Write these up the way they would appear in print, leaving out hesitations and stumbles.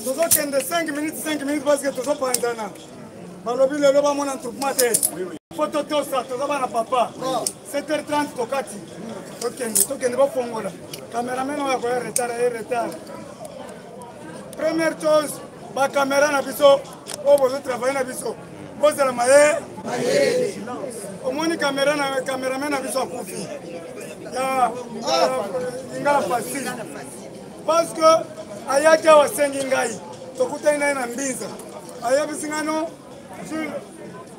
Nous avons 5 minutes parce que nous sommes pas en train. Balobi le loba mon entroupement te. Photo to ça, to zaba na papa. 7h30 to kati. To kende ba fongola. Cameraman on va retard. Première chose, ba caméra na biso, o bozo travailler na biso. Bozo la maye. Au moins caméraman na biso akufi. Ya ingala facile. Parce que ayaki wa sengi ngai. Tokuta ina na mbinza. Ayabi singano Jules,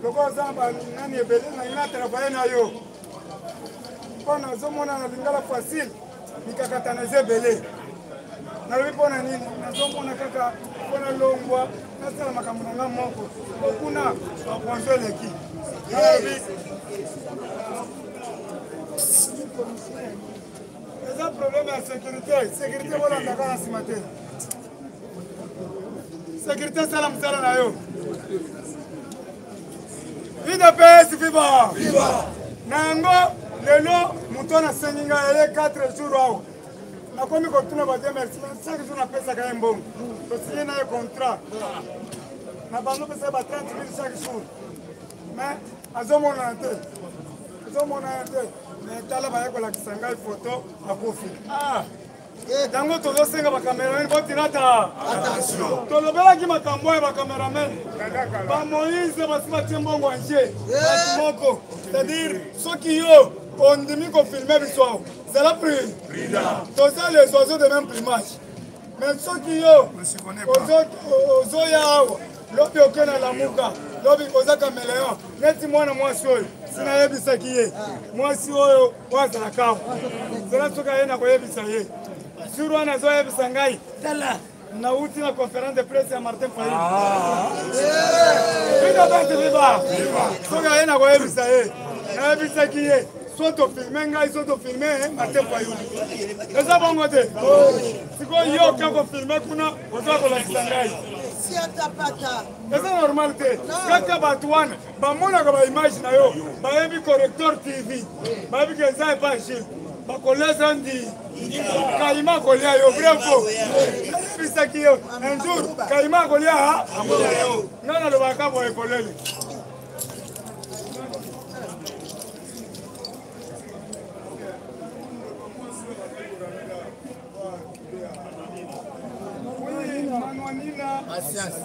le Zamba, Nani et Belé, il a travaillé na yo. Quand on a zomona na lingala facile, ni kakatanaze Belé. Na lui pona nini, na zomona kaka pona longwa, na sala makambo na moko. Kuna baponzo leki. Les problèmes de sécurité voilà ndaka ce matin. Sécurité salam sala na yo. UDPS viva! Viva! Nango, lelo, mutona senginga yele 4 jours awo. Na komi kotuna ba merci. 5 jours na pesa ka mbongo. To signer na contrat. Na bando pesa ba 30 000 chaque jour. Mais azomona te. Mais tala ba yako la kisanga photo akofi. Dango tozo senga ba cameraman botirata. Attention. Tolobela ki makambo ya ba cameraman. Ba Moïse ba sima tiembongo anje. Moko. C'est-à-dire ceux qui yo on demi ko filmer biso. C'est la prise. Toza les oiseaux de même plumage. Mais ceux qui yo ozo ya lobi okena la muka. Lobi oza caméléon. Neti mwana mwasi oyo. Sina yebisa kiye. Mwasi oyo waza na kawo. Zela soka yena ko yebisa ye. Sur un zoé Sangai, tala, na ultima conférence de presse à Martin Fayulu. Viva! Soga yena ko ebisa ye. Na ebisa kiye. Soit au filmer, Martin Fayulu. Eza bongo te. Siko yo kako filmer kuna, oza ko la Sangai. Si atapata. Eza normal te. Kaka batwana, ba mona ko ba image na yo. Ba yebi correcteur TV. Ba yebi que ça pas Gilles. Bakoleza ndi Kaima kolia yo bravo bisaki yo un jour Kaima kolia yo nana lo bakabo ekoleli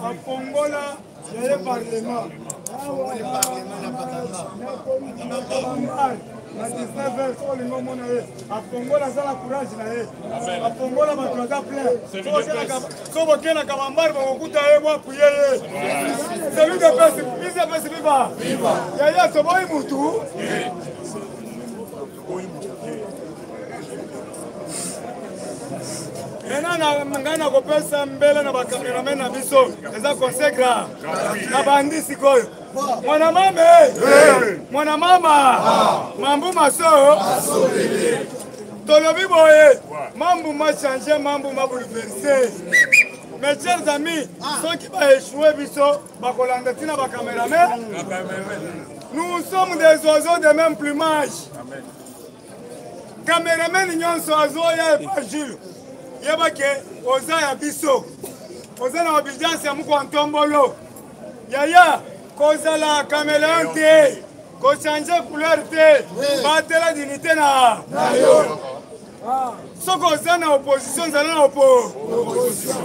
Apongola le parlement na 19h sur le moment à Pongola ça la courage là à Pongola ma croix plein so bokena kamambar bokuta ye moi prier celui de passe viva yaya so boy mutu maintenant ngana kopesa mbele na ba cameraman na biso eza conségra na bandi sikoyo mwana mama mambu maso tolobi boye mambu ma changer mambu ma bouleverser mes chers amis ceux qui va échouer biso ba kolanda tina ba cameraman nous sommes des oiseaux de même plumage cameraman nyonso azoya pa Jules yebake oza ya biso oza na obedience ya muko antombolo yaya kozala caméléon te kochange couleur te batela dignité na yo soko oza na opposition zala na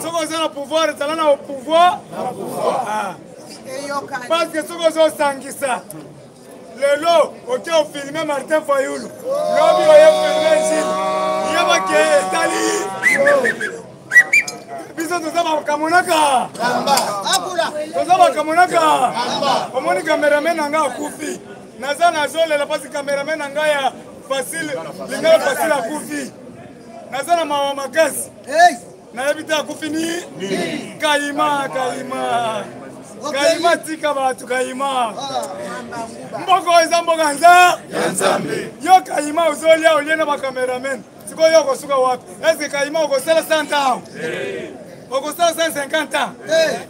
soko oza na pouvoir zala na pouvoir parce que soko ozosangisa lelo oke ofilme Martin Fayulu lobi oye filme Gilles yebake etali biso toza bakamonaka toza bakamonaka omoni cameraman na ngai akufi naza nazolela pasi cameraman na ngai ya facile lingala facile akufi naza na mawa makasi nayebi te akufi ni Kaima tika batu Kaima mboko eza mboka nzambe yo Kaima ozolia olie na bakameraman sikoyo yo kosuka wapi eske Kaima okosala 100 ans okosala 150 ans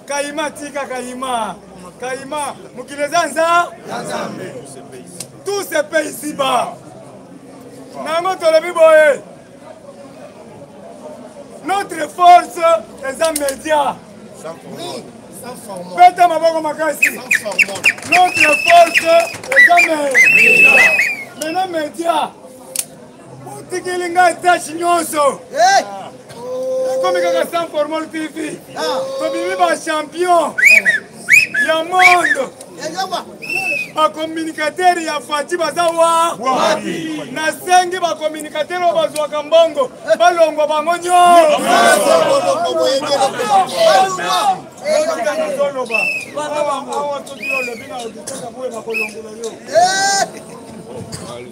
Kaima tika Kaima mukileza nzambe tous ces pays ici-bas nango tolobi boye notre force eza média Peta maboko makasi. Notre force est jamais. Maintenant média. Utikilinga tachi nyonso. Comme kaka sans formol TV. Tobibi ba champion. Ya monde. Ba communicateur ya Fati bazawa. Na sengi ba communicateur bazwa kambongo. Balongo bango nyo.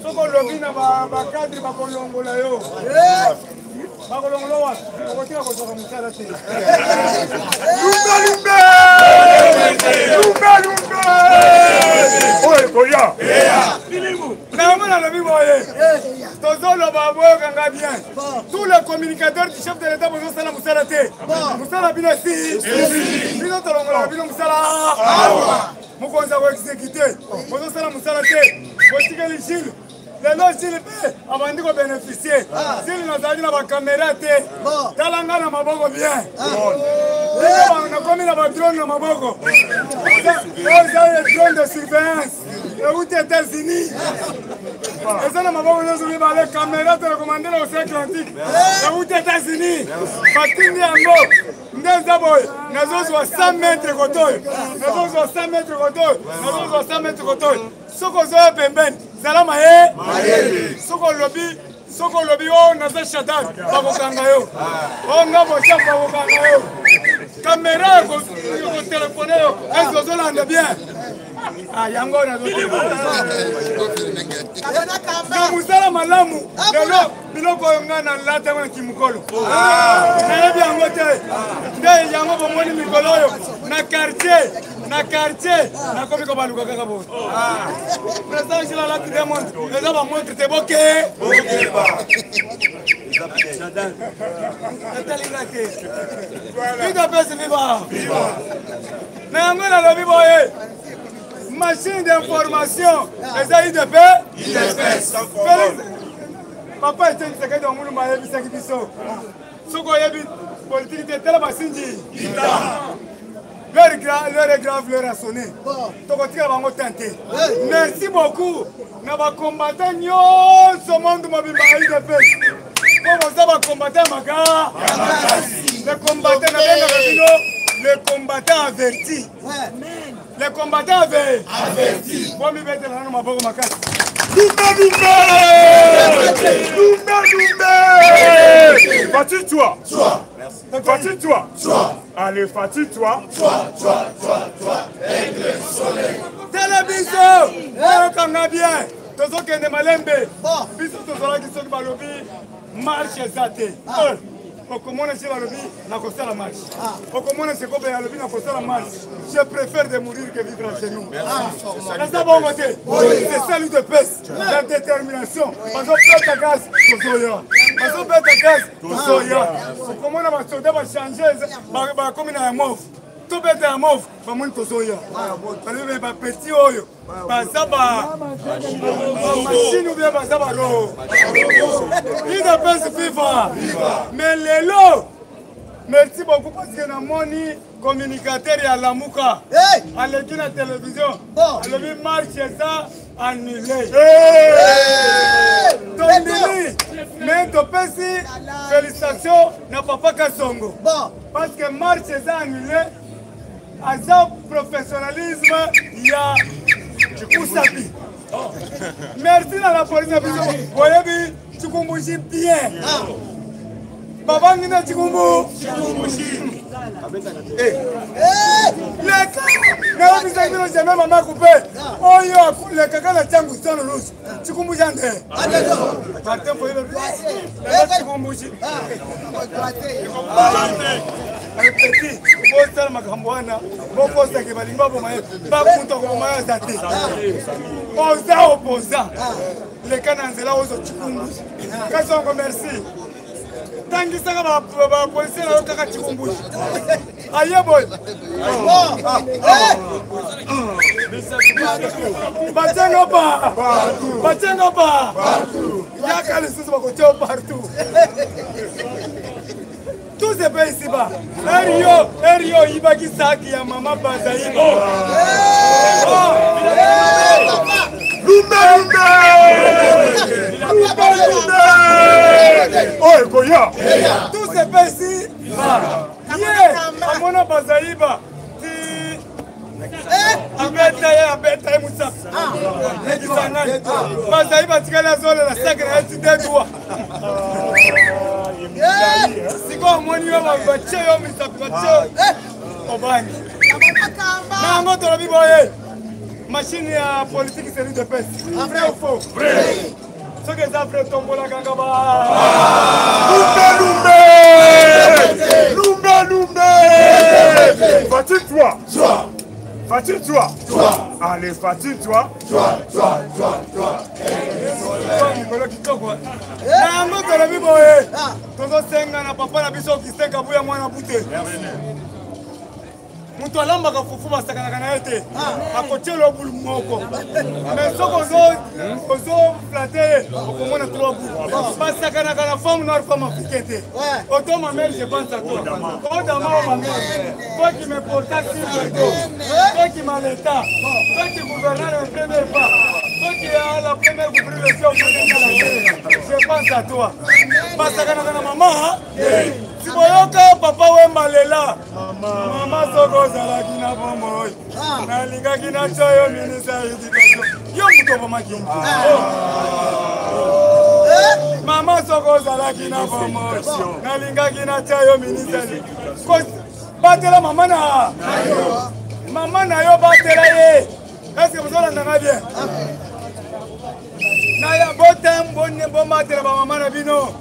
Soko lobina ba cadre ba kolongola yo. Ba kolongola wa. Ko tira ko soka musala te. Lumba. Oye koya. Na mona lobi boye. Tozolo ba boye kanga bien. Tous les communicateurs du chef de l'État besoin sala musala te. Musala bina si. Bino tolongola bino musala. Mukonza ko exécuter. Besoin sala musala te. Botika l'Église. Les logiques abandi ko bénéficier. S'il n'a pas de caméra té, talanga na maboko bien. Na komi na drone na maboko. Drone de surveillance. Aux États-Unis. Et ça na maboko na zubi ba les caméras télécommandées au cercle Atlantique. Aux États-Unis. Patindi yango. Ndeza boy. Nazo 100 mètres kotoy. Nazo 100 mètres kotoy. Nazo 100 mètres kotoy. Soko zo pembeni. Salama Soko lobby o naza shadan bakokanga yo. O ngabo chapa bakokanga yo. Caméra ko téléphone yo. Est-ce que zolanda bien? Ah yango na zo. Na musala malamu. Lelo biloko ngana lata mwa kimukolo. Na bien ngote. Nde yango bomoni mikolo yo na quartier. Na quartier, na komi ko baluka kaka bo. Président Gila la tide montre. Les aba montre te boke. Ba. Shadan. Natalinga ke. Ida pese viva. Na ngona lo vivo machine d'information. Les IDP. Papa était un secrétaire de mon mari qui s'est biso. Soko yebi politique de telle basinji. L'heure est grave, l'heure a sonné. Merci beaucoup. Nous avons combattu ce monde les combattants avertis. Les combattants avertis. Fatigue-toi. Fatigue-toi. Allez, fatigue-toi. Télévision. On bien. Tous ceux qui ont malembe. Biso tous ceux qui sont balobi. Marche zate. Okomona chez balobi na kosa la marche. Okomona chez kobe balobi na kosa la marche. Je préfère de mourir que vivre chez nous. C'est ça bon côté. C'est ça lui de paix. La détermination. Parce qu'on pète la gaz, tozoya. Parce qu'on pète la gaz, tozoya. Okomona va soldat va changer. Va comme na mauve. Tout bête à mauve. Va moins tozoya. Balobi va petit oyo. Bazaba. Machine ou bien bazaba ro. Il de paix viva. Mais les lots. Merci beaucoup parce que nous avons des communicateurs à la Mouka. À la télévision. Le marche ça annulé. Mais tu peux félicitations à Papa Kassongo. Parce que marche ça annulé. À ce professionnalisme, il y a Oussapi. Merci à la police. Vous voyez, tu comprends bien. Baba ngina chikumbu. Le kaka. Na bisa jamais maman coupé. Oyo le kaka na changu sono rusu. Chikumbu jande. Martin faut le chikumbu chi. Petit, bon ça makambwana. Bon poste ke balimba bo maye. Ba kunto ko maye zate. Oza opposa. Le kana nzela ozo chikumbu. Kasongo merci. Tangi sanga ba policier na kaka chikumbushi. Aye boy. Batenga pa. Batenga pa. Ya kale sisi bako tio partout. Tous se paye ici bas. Erio, Iba qui sac, il y a maman Bazaïba. Oh, Ekoya. Tout se paye ici bas. Yeah, Amona Bazaïba. Abeta Moussa. Bazaïba, tu as la zone, la sacre, elle te dédoit. Si quoi, mon niveau, ma bache, yo, mi sapacho. Obani. Nango, tu l'as vu, machine à politique, c'est lui de peste. Vrai ou faux? Vrai. Ce que ça fait tomber la gangaba. Lumbe. Fatine-toi. Fatine-toi. Allez, fatine-toi. Nango, tu l'as vu, boye. Toto senga na papa na biso qui senga buya mwana bute. Mutu alamba ka fufu basaka na ete. Akochelo bulu moko. Mais soko ozo flatter okomona trois boules. Basaka na kana femme noire femme africaine. Auto ma mère je pense à toi. Auto ma mère. Toi qui me portes sur le dos. Toi qui m'a l'état. Toi qui gouverne le premier pas. Toi qui a la première gouvernement. Je pense à toi. Basaka na kana maman. Si boyoka papa we malela. Mama soko zalaki na bomoi. Nalingaki na choyo ministre éducation. Yo mutobo makini. Mama soko zalaki na bomoi. Nalingaki na choyo ministre. Batela mama na. Mama na yo batela ye. Est-ce que vous entendez bien? Na ya botem bonne bomba tela mama na bino.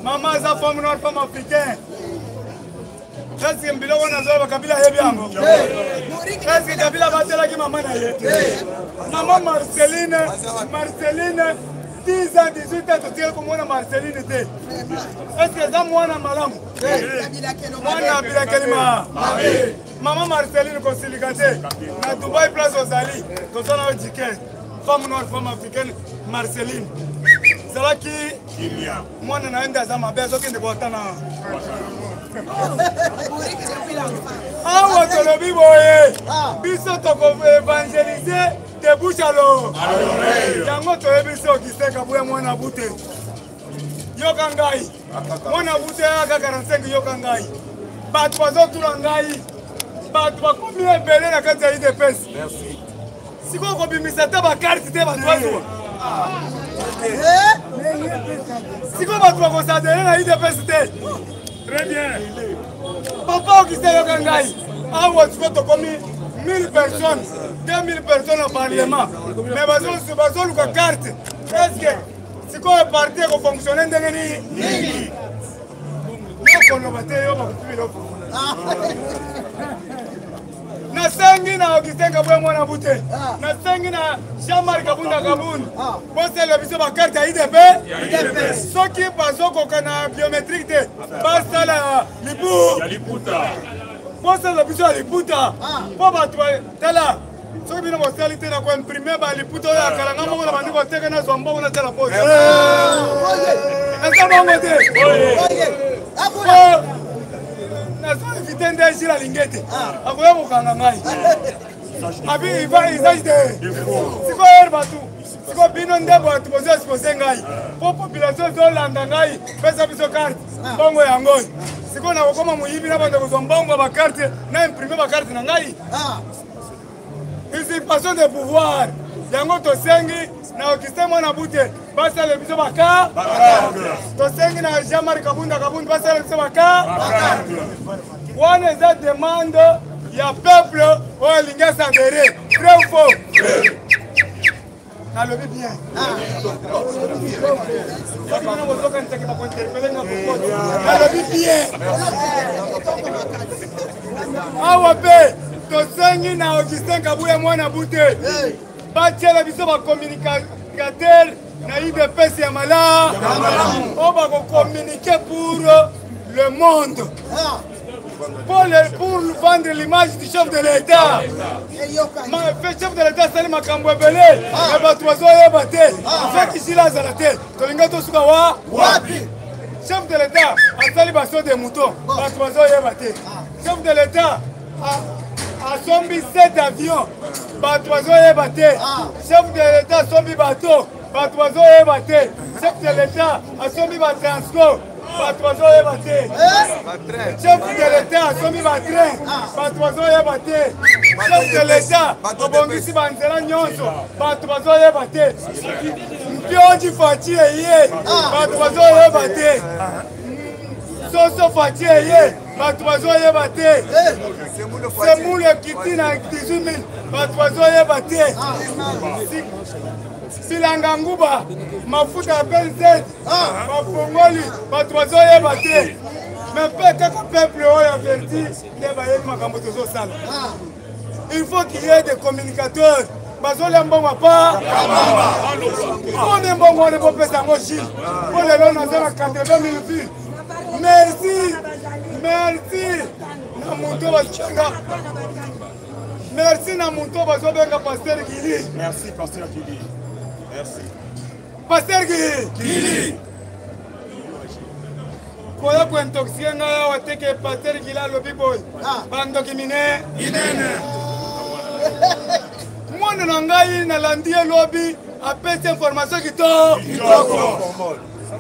Maman za femme noire femme africaine. Est-ce que Mbilo wana zoba kabila yebi yango? Est-ce que kabila batela ki maman na ye? Maman Marceline 10 ans 18 ans tu es comme moi Marceline était. Est-ce que ça moi na malamu? Mwana bila kelima. Maman Marceline ko silikate na Dubai Place Ozali. To sona ojike. Femme noire femme africaine Marceline. Zalaki mwana naenda za mabezo kende kuatana. Awa tolobi boye. Biso toko évangéliser de bouche à l'oreille. Yango toyebi so kiseka buya mwana bute. Yoka ngai. Mwana bute aka 45 yoka ngai. Batu bazotula ngai. Batu bakomi ebele na kati ya IDPS. Merci. Siko ko bimisa te ba carte te ba tozo. Siko ba tu ko sadele na IDPS te. Très bien. Papa qui s'est yoka ngai. Awa tu ko komi 1000 personnes, 2000 personnes au parlement. Mais bazo luka carte. Est-ce que siko e parti ko fonctionner ndenge ni? Yo kono bate yo ba kupilo. Nasengi na Augustin Kabwe mwana bute. Nasengi na Jean-Marc Kabunda Kabun. Bose le biso ba carte IDP. Soki bazoko kana biométrique te. Basta la libu. Ya liputa. Bose le biso liputa. Po ba tu tala. Soki bino mosalité na ko imprimer ba liputa ya kalanga mo na bandi ko teka na zombo na tala pose. Esa bongo te. Oye. Nazo éviter d'agir la lingette. Akoya mukanga ngai. Abi ils de. Siko herbatu. Siko bino ndebo atupoze expose ngai. Po population zo landa ngai. Pesa biso carte. Bongo yango. Siko na kokoma muyibi na bande kozombongo ba carte na imprimer ba carte na ngai. Usurpation de pouvoir. Yango to sengi na Augustin mwana bute. Basa le biso baka. To sengi na Jean-Marc Kabunda basa le biso baka. On est à demande, il y a peuple, on est l'ingé s'adhérer. Vrai ou faux? Ça le vit bien. Ça le vit bien. Ah ouais, to sengi na Augustin Kabouya mwana bute. Batia la biso ba communicateur na IDPS ya mala. On va communiquer pour le monde. Pour vendre l'image du chef de l'État. Le chef de l'État, c'est ma cambouébélé. Et bah, tu vas y abattre. Fait qu'ici, là, ça la tête. Tu l'as dit, tu vas wapi. chef de l'État asali baso de mouton bato bazoyeba te. Chef de l'État asombi 7 avions bato bazoyeba te. Chef de l'État asombi bateau bato bazoyeba te. Chef de l'État asombi batransport bato bazoyeba te. Chef de l'État asombi batrain bato bazoyeba te. Chef de l'État abongisi banzela nyonso bato bazoyeba te. Mpionji fati eye bato bazoyeba te. Soso fati eye bato bazoyeba te. Semulu ekiti na 18 000 bato bazoyeba te. Silanga nguba mafuta ya PNZ bafongoli bato bazoyeba te. Mais mpe kaka peuple oyo averti nde bayebi makambo tozosala. Il faut qu'il y ait des communicateurs. Bazolia mbongo pa on mbongo on peut pesa ngo Chine pour les lois na 80 000 vues. Merci na monto bachanga. Merci na monto bazobenga Pasteur Gili. Merci, Pasteur Gili. Merci. Pasteur Gili. Koya ko intoxiquer nga wateke Pasteur Gili alobi boy. Bandoki mine inene. Mwana na ngai nalandi elobi apesi information kitoko.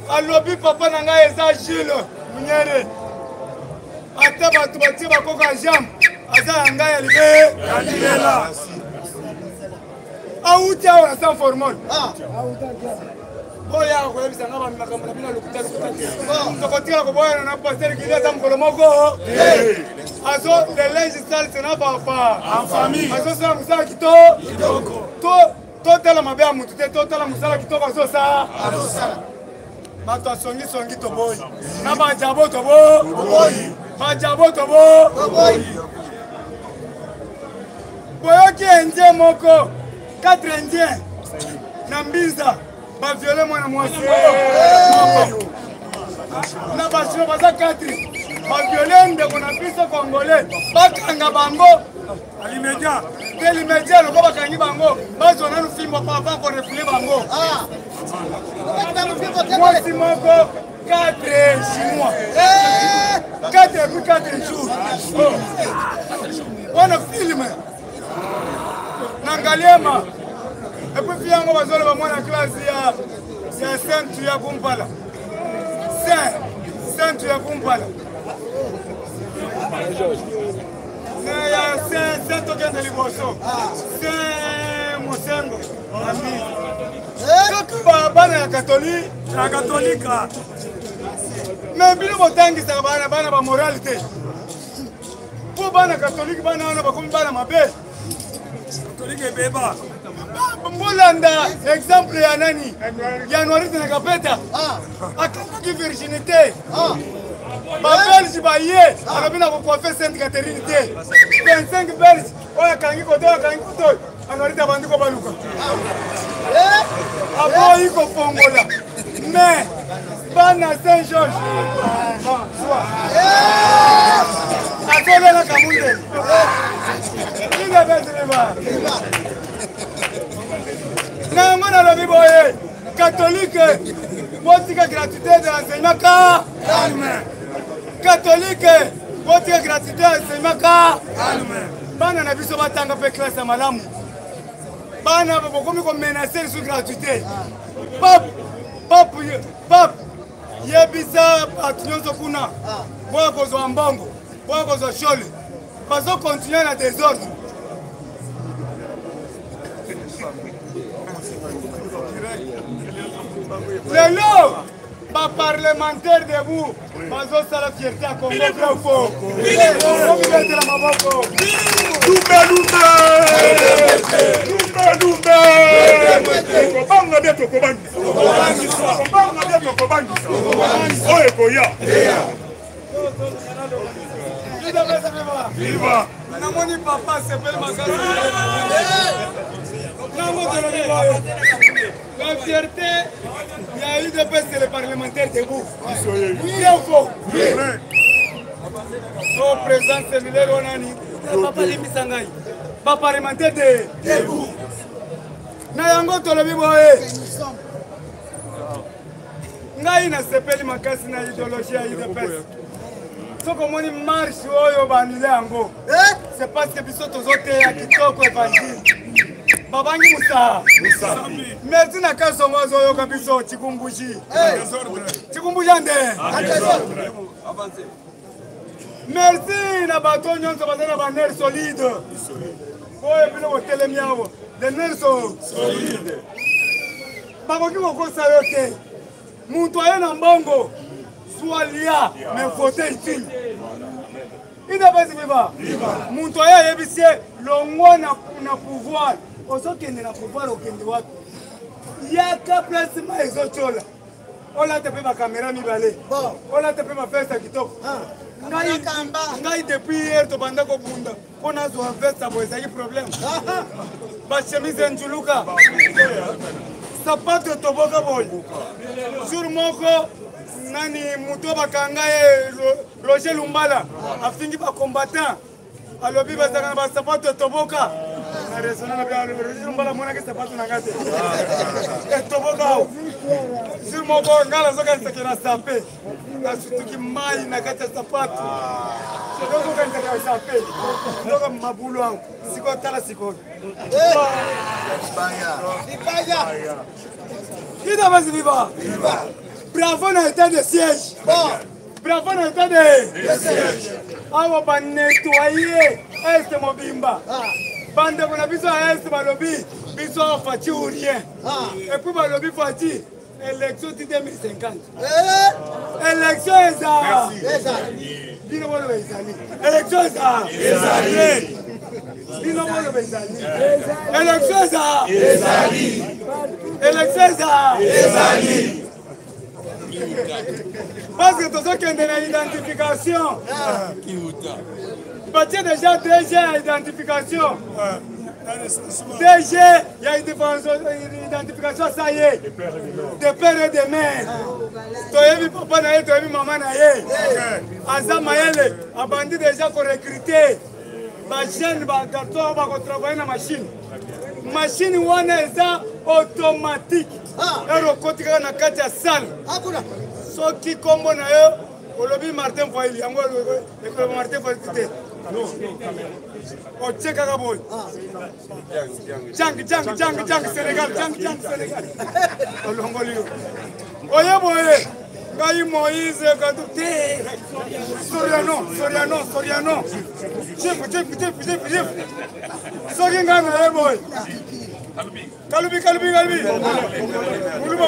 Alobi papa na ngai eza Gilles Munyere. Ata bato batie bakoka jambe aza ya ngai alibe. Auti awa na sans formol. Oya koyebisa nga bamakambo na bino lokuta. Tokotila koboyana na Pasteur Gili ata mokolo moko. Azo le législateur c'est na papa en famille. Azo sala musala kitoko. Totala mabe ya mutu te totala musala kitoko azo sala. Bato songi toboyi. Na bajabo toboyi. Bajabo toboyi. Boyoki indien moko 4 indiens na Mbinza ba violé mwana mwasi. Na bashiro baza 4 ba violé ndeko na biso congolais bakanga bango alimedia teli media loko bakangi bango bazona lufimbo papa ko refule bango. Mwasi moko 4 chinois 4 jours on a filmé Nangaliema et puis fiango bazolo ba mwana classe ya Saint ya Kumpala Saint ya Kumpala ya Saint okende liboso Saint Mosengo ami kaka bana ya katolika mais bino botangisa bana ba moralité po bana katolika bana wana bakomi bana mabe katolika beba Molanda exemple ya nani Januari na kapeta akaki virginité ba Belge ba ye alobina ko coiffer Sainte Catherine te 25 Belge oya kangi koto anarita bandiko baluka abo iko fongola mais bana Saint Georges akola kamunde inga bezeba na mwana lobi boye catholique botika gratuité de l'enseignement calme catholique botika gratuité de l'enseignement calme bana na biso batanga pe classe ya malamu bana bokomi ko menacer sur gratuité pap yebisa bato nyonso kuna boya kozwa mbongo boya kozwa shole bazo continuer na désordre. Lelo ba parlementaire debout bazo sala fierté à Congo vrai faux la maboko Lumbe kobanga bia tokobangisa oyo koya viva namoni papa sepele makasi la fierté, il y a eu de baisse les parlementaires debout. Bien faux. Au président Séminaire, on a dit, papa Limisangay, pas parlementaire debout. Nayango Tolobi Boye. ngai nasepeli makasi na idéologie ya UDPS. Soki omoni marche oyo bandile yango, c'est parce que biso tozoteya kitoko évangile. Babangi Moussa. Merci na kasongo ozoyoka biso Chikumbushi. Chikumbushi ande. Merci na bato nyonso bazana ba nerf solide. Oyo bino botelemi awo. Les nerfs sont solides. Bakoki kokosa yo te. Mutu aye na mbongo. Soit lia, mais voter utile. UDPS viva. Mutu aye ayebisie longwa na pouvoir. Ozokende na pouvoir okende wapi. Yaka place ma ezochola. Ola te pe ba caméra mibale. Ola te pe ma festa kitoko. Ngai depuis hier to banda ko bunda. Kona zo festa bo ezaki problème. Ba chemise njuluka. Sapato toboka boy. Sur moko nani muto bakanga Roger Lumbala afingi ba combattant. Alobi bazaka ba sapato toboka. Na resona na bia Roger Lumbala mona ke sapato na ngate. Toboka. Sur moko ngala zoka nsekena sape. Na sutuki mai na kata sapato. Soko kan taka sape. Ndoka mabulo wangu. Siko tala siko. UDPS viva. Bravo na état de siège. Bravo na état de siège. Awa ba nettoyer est mobimba. Bande ko na biso est balobi biso fati ou rien. Et puis balobi fati élection 2050. Élection eza. Dino bolo bezali. Élection eza. Ezali. Dino bolo bezali. Élection eza. Ezali. Élection eza. Ezali. Parce que tout ça qui est de l'identification. Bah tiens déjà DG à identification. DG, il y a une identification, ça y est. De père et de mère. Tu vu papa naïe, tu vu maman naïe. Azam Mayele a bandit déjà qu'on recruter. Ma jeune, ma garçon, va travailler dans la machine. Machine wana eza automatique. Ero kotika na kati ya salle. Soki kombo na yo, olobi Martin Faili, yango le Martin Faili. Non. O cheka ka boy. Jang Sénégal, Sénégal. Olongolio. Oye boye. Ngai Moïse Kadouté. Soriano. Chef. Soki ngana boy. Kalubi.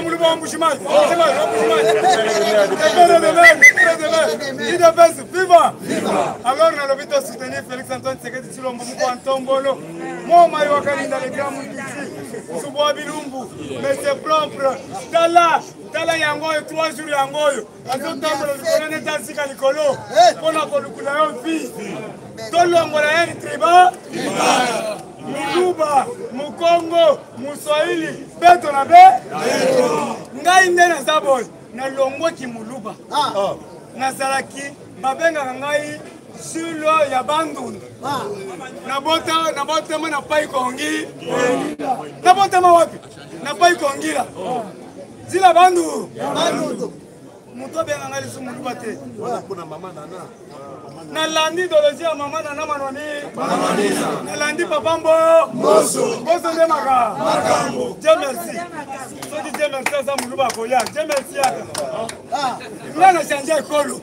Muluba Mbushimai. UDPS viva. Alors on a l'objet de soutenir Félix Antoine Tshisekedi Tshilombo Moukoantombolo. Moi maï wakani dans les grands moutisi. Souboa Bilumbu. Mais c'est propre. Tala yango 3 jours yango. Azotambola likolo neta sika likolo. Pona kolukula yo fi. Tolongola yani triba. Muluba, Mukongo, Muswahili, Beto na be. Ngai nde na zaboy na longwa ki Muluba. Nazalaki babenga ngai Sulo ya Bandundu. Na bota na pai kongi. Na bota wapi? Na pai kongila. Zila Bandundu. Muto benga ngai su Muluba te. Kuna mama nana. Nalandi idéologie ya mama nana manoni. Nalandi papa Mboso de Makambo. Dieu merci. Soki Dieu merci za Muluba koya. Dieu merci yaka. Ngana chanja ekolo.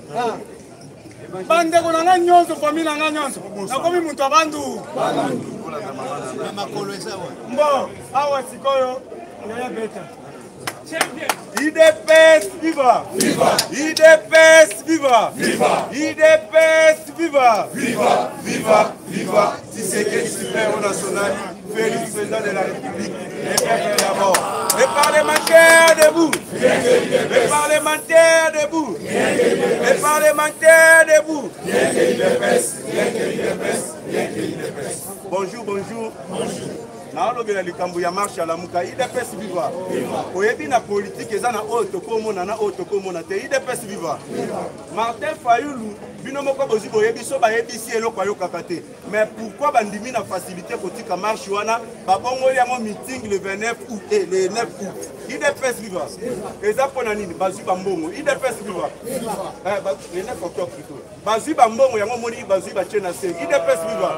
Bande ko nanga nyonso famille nanga nyonso. Nakomi mutu abandu. Na makolo esawa. Mbo awa sikoyo ya beta. UDPS viva! UDPS viva! UDPS viva! Tshisekedi super national, Félix président de la République, les peuples d'abord. Les parlementaires debout! Les parlementaires debout! Les parlementaires debout! Bonjour. naolobela likambo ya marche ya lamuka IDPS viva oyebi na politique eza na oyo tokomona na oyo tokomona te IDPS viva Martin Fayulu bino moko bozi boyebi so bayebisi eloko ayokaka te mais pourquoi bandimi na facilité kotika marche wana babongoli yango meeting le 29 août et le 9 août IDPS viva eza mpona nini bazwi bambongo IDPS viva le 9 octobre plutôt bazwi bambongo yango moni bazwi batie na se IDPS viva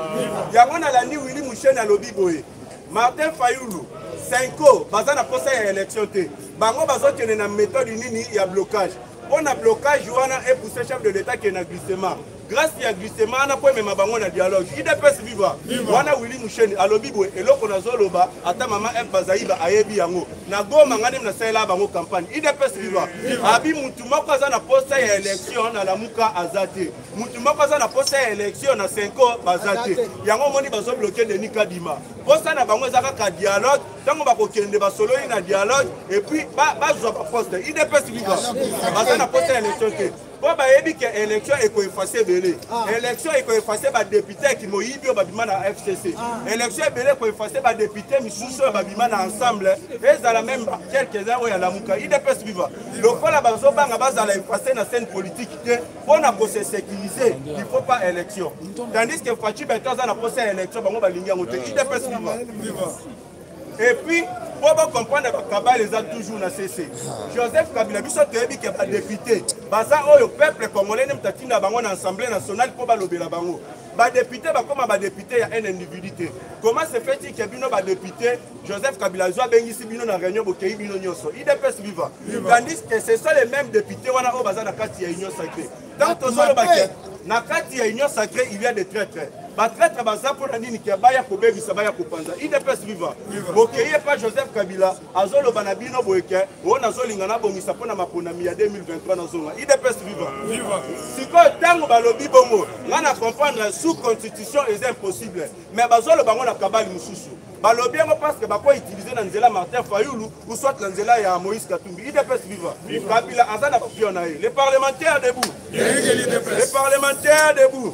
yango nalandi Willy Musheni alobi boye Martin Fayulu 5 ans baza na posa ya élection te bango bazokende na méthode nini ya blocage mpona blocage wana epousse chef de l'état qui est na glissement grâce ya glissement ana po emema bango na dialogue IDPS viva wana Willy Musheni alobi boye eloko nazoloba ata mama bazayiba ayebi yango na goma ngani mnasalela bango campagne IDPS viva abi mutu moko aza na posa ya élection na lamuka aza te mutu moko aza na posa ya élection na 5 ans baza te yango moni bazobloke Denis Kadima posa na bango eza kaka dialogue ntango bakokende basololi na dialogue et puis bazwa baposte IDPS viva baza na posa ya élection te po bayebi ke élection ekoefase ebele élection ekoefase badepute ki moyibi oyo babima na FCC élection ebele ekoefase badepute misusu oyo babima na ensemble ezala même quelques-uns oyo ya lamuka IDPS viva lokola bazobanga bazala efase na scène politique te mpona kose sécuriser il faut pas élection tandis que Fachi Beton aza na posa ya élection bango balingi yango te IDPS viva et puis pour comprendre que Kabila est toujours na CC. Joseph Kabila biso toyebi ke ba député baza oyo peuple congolais nem tatinda bango na assemblée nationale pour balobela bango. Ba député ba comme ba député ya un individu. Comment se fait-il que bino ba député Joseph Kabila zo bengisi bino na réunion bokei bino nyoso. IDPS viva. Tandis que ce sont les mêmes députés wana o baza na kati ya union sacrée. Dans tozolo ba na kati ya union sacrée il y a des traîtres. Batraître baza pour nini ke baya kobebisa baya kopanza IDPS viva bokeye pa Joseph Kabila azolo bana bino boyeke ona zolinga na bongisa pona maponami ya 2023 na zonga IDPS viva siko tango balobi bongo ngana comprendre sous constitution est impossible mais bazolo bango na kabali mususu balobi yango parce que bako utiliser na nzela Martin Fayulu ou soit na nzela ya Moïse Katumbi IDPS viva Kabila azana bapion na ye les parlementaires debout les parlementaires debout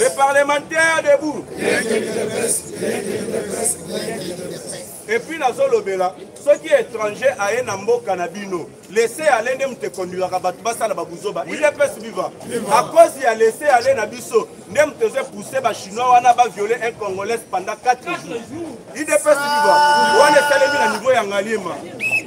les parlementaires debout. Et puis la zolobela, ceux qui sont étrangers à un ambo canabino, laissez aller ne te conduire à Batbasa la Babouzoba. IDPS viva. À cause il a laissé aller Nabiso, ne te pousser les Chinois, on a violé un Congolais pendant 4 jours. IDPS viva. On est allé à niveau Yangalima.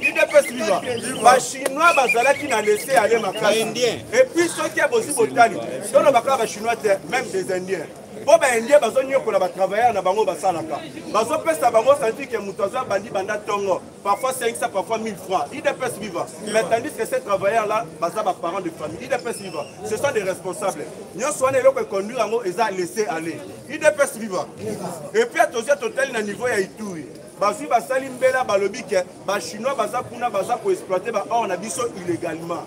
IDPS viva. Les Chinois bazala qui n'a laissé aller ma casa. Et puis ceux qui ont aussi botani, dans le bac les Chinois, même des Indiens. Bon ben Indien bazo nyoko na travailler na bango basalaka. Bazo pesa bango senti que mutaza bandi banda tongo. Parfois 500, parfois 1000 francs. IDPS viva. Mais tandis que ces travailleurs là, baza ba parents de famille. IDPS viva. Ce sont des responsables. Nyo soane loko conduire yango eza laisser aller. IDPS viva. Et puis atozia total na niveau ya Ituri. Bazui basali mbela balobi ke ba chinois baza kuna baza ko exploiter ba or na biso illégalement.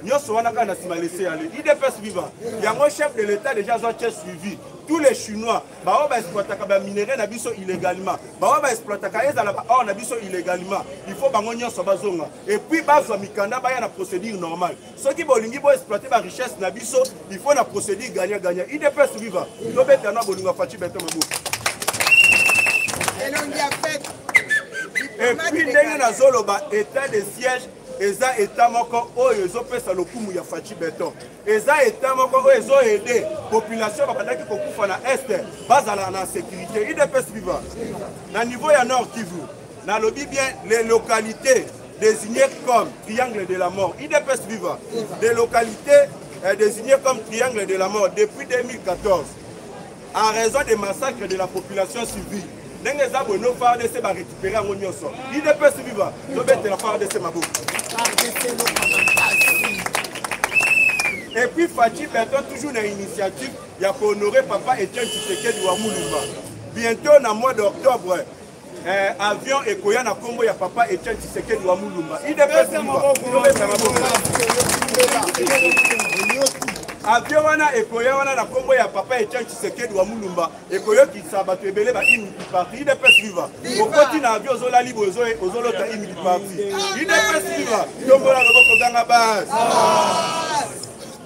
Nyoso wana kana sima laisser aller. IDPS viva. Yango chef de l'état déjà a suivi. Tous les Chinois, bah on va exploiter les minéraux na biso illégalement. Bah on va exploiter les or na biso illégalement. Il faut bangonyo sobazonga. Et puis bazo mikanda ba ya na procédure normale. Ceux qui bolingi bo exploiter la richesse na biso, il faut na procédure gagnant-gagnant. IDPS viva. Lobeta na bolinga Fachi Beton mabo. Et puis ndenge na zoloba état de siège eza état moko oyo ezopesa lokumu ya Fachi Beton. Eza état moko oyo ezo aider population babandaki kokufa na est bazala na sécurité. IDPS viva. Na niveau ya Nord Kivu, na lobi bien les localités désignées comme triangle de la mort. IDPS viva. Des localités désignées comme triangle de la mort depuis 2014 en raison des massacres de la population civile. Ndenge za bono FARDC ba récupérer en nyonso. IDPS viva. Tobete la FARDC mabo. Et puis Fachi Beton toujours une initiative il y a pour honorer papa Etienne Tshisekedi wa Mulumba. Bientôt dans le mois d'octobre avion ekoya na kombo ya papa Etienne Tshisekedi wa Mulumba. IDPS viva. Avion wana ekoya wana na kombo ya papa Etienne Tshisekedi wa Mulumba ekoyo kisaba to ebele ba imiti parti IDPS viva. Okoti na avion zola libo ozolota imiti parti IDPS viva. Tombola loboko ganga base.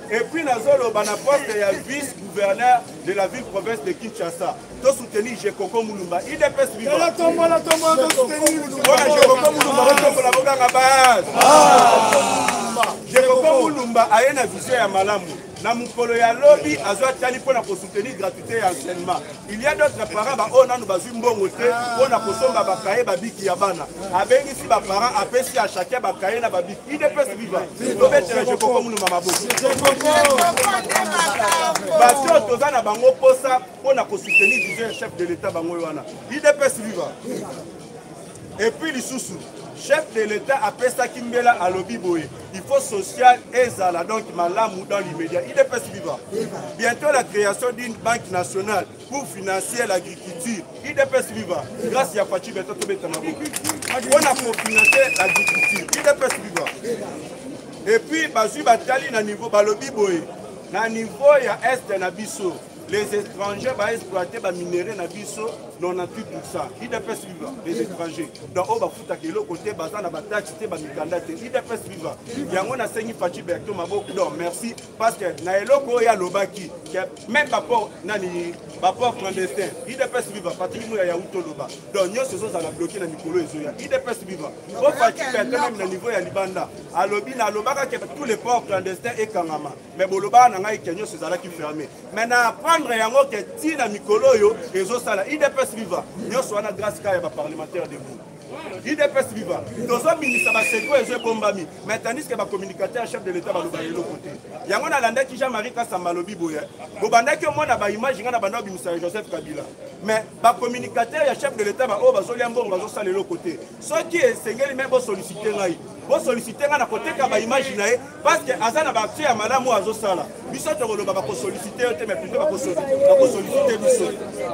Et puis nazolo bana poste ya vice gouverneur de la ville-province de Kinshasa. Tout soutenir Jekoko Moulumba. IDPS vivant. La tombe, soutenir Jekoko Moulumba, la boganga base. Jekoko Moulumba a une vision ya malamu. Na mukolo ya lobby azwa tali pona ko soutenir gratuité ya enseignement. Il y a d'autres parents on a nous bazui mbongo te pona ko somba bakaye babiki ya bana. Abengi si ba parents apesi à chacun bakaye na babiki. IDPS vivant. Tobetela Jekoko Moulumba maboko. Basi toza na bango posa pona ko soutenir vision chef de l'état bango wana. IDPS vivant. Et puis les sous-sous. Chef de l'État a fait ça Kimbela à lobby boy. Il faut social et zala donc malamu dans l'immédiat. Il est pas vivant. Bientôt la création d'une banque nationale pour financer l'agriculture. Il est pas vivant. Grâce à Fachi Beto Betamabo. On a pour financer l'agriculture. Il est pas vivant. Et puis Bazu Batali na niveau balobi boy. Na niveau ya est na biso. Les étrangers vont exploiter les minéraux dans biso 98%. Il est pas suivant, les étrangers. Donc, on va foutre à côté, bazan na bataille, c'était ba mikanda. Il est pas suivant. Yango na sengi Fachi Berto maboko. Non, merci parce que na eloko ya lobaki, même rapport nani rapport clandestin. Il est pas suivant. Patrick Mouya ya utoloba. Donc, nous ce sont ça la bloquer na mikolo ezoya. Il est pas suivant. Au Fachi Berto même na niveau ya libanda. À lobi na lobaka que tous les ports clandestins et kangama. Mais boloba na ngai kenyo ce zala qui fermé. Maintenant yango ke tina mikolo yo ezosala IDPS viva nyonso wana grâce ka ya ba parlementaire de vous IDPS viva tozo ministre ba seko ezo bombami mais tandis que ba communicateur chef de l'état ba loba yelo côté yango na landa ki Jean-Marie Kasamba lobi boya bo bandaki mo na ba image ngana banda bimisa Joseph Kabila mais ba communicateur ya chef de l'état ba o bazolia mbongo bazosala yelo côté soki esengeli même bo solliciter ngai bo solliciter ngana côté ka ba image na ye parce que azana ba tia malamu azosala biso to loba ba ko solliciter te mais plutôt ba ko solliciter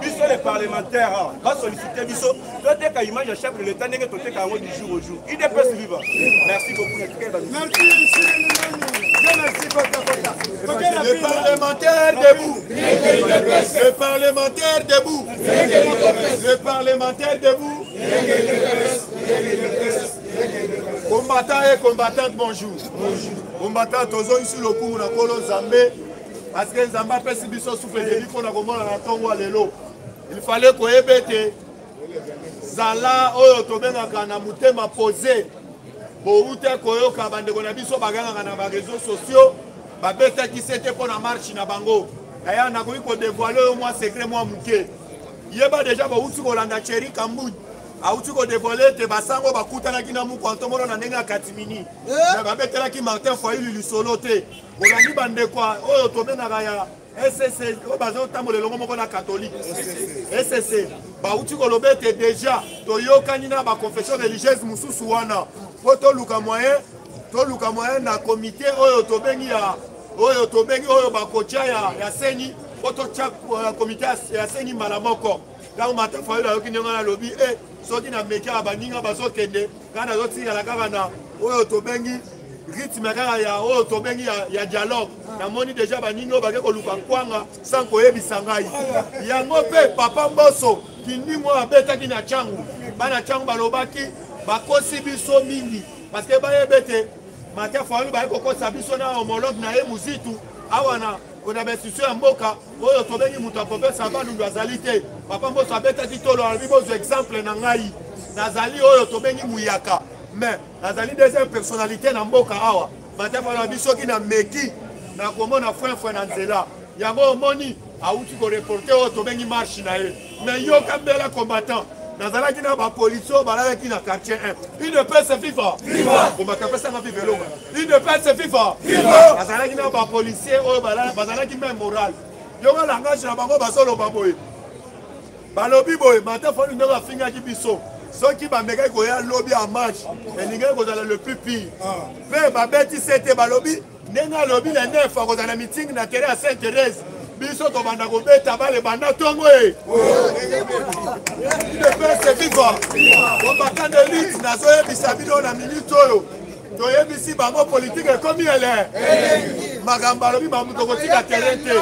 biso les parlementaires va solliciter biso to ka image ya chef de l'état ndenge to ka ngo du jour au jour IDPS vivant merci beaucoup le parlementaire debout le parlementaire debout le parlementaire debout combattant et combattante bonjour combattant tozo ici le coup na kolo Zambé parce que Zamba pesi biso souffle de biko na komona na tongo lelo il fallait ko ebete zala oyo tobengaka na mutema posé boute koyoka bandeko na biso baganga na ba réseaux sociaux babetaki sete pour na marche na bango aya na koyi ko dévoiler moi secret moi muke yeba déjà bauti kolanda Thierry Kambud auti ko dévoiler te basango bakutanaki na muko antomono na ndenge ya katimini na babetelaki Martin Fayulu lisolo te kolandi bandeko oyo tobengaka ya SSC bazo tamole longo moko na catholique SSC bauti kolobe te déjà toyokani na ba confession religieuse mususu wana po toluka moyen na comité oyo tobengi oyo bakotia ya seni po totia comité ya seni mbala moko ntango Martin Fayulu ayoki ndenge na lobi soki na meki ya baninga bazokende kaka nazotikala kaka na oyo tobengi rythme kaka ya oyo tobengi ya dialogue namoni deja baninga oyo bake koluka nkwanga sans koyebisa ngai yango mpe papa Mboso kindingo abetaki na ntango bana ntango balobaki bakosi biso mingi parce que bayebe te Martin Fayulu baye kokosa biso na homologue na ye muzitu awana ona institution ya mboka oyo tobengi mutu ya province Bandundu azali te papa Mboso abetaki tolo alobi bozwa exemple na ngai nazali oyo tobengi muyaka mais nazali deuxième personnalité na mboka awa Martin Fayulu abi soki na meki na komona fwe na nzela yango omoni auti koreporte oyo tobengi marche na ye mais yoka mbela combattant nazalaki na bapolisi oyo balalaki na quartier 1 UDPS viva komaka pesanga vivelonga UDPS viva nazalaki na bapolisier oyo bazalaki même moral yongo langage na bango bazoloba boye balobi boye Martin Fayulu ndenge afingaki biso soki bamekaki koya lobi ya match elingaki kozala le plus pire mpe babeti sete balobi ndenge alobi le 9 akozala meeting na terrain ya Sainte Thérèse biso tobanda kobeta bale banda tongo UDPS viva combattant de lutte nazoyebisa bino na minute oyo toyebisi bango politique ekomi ele makambo alobi bamutu kotika terrain te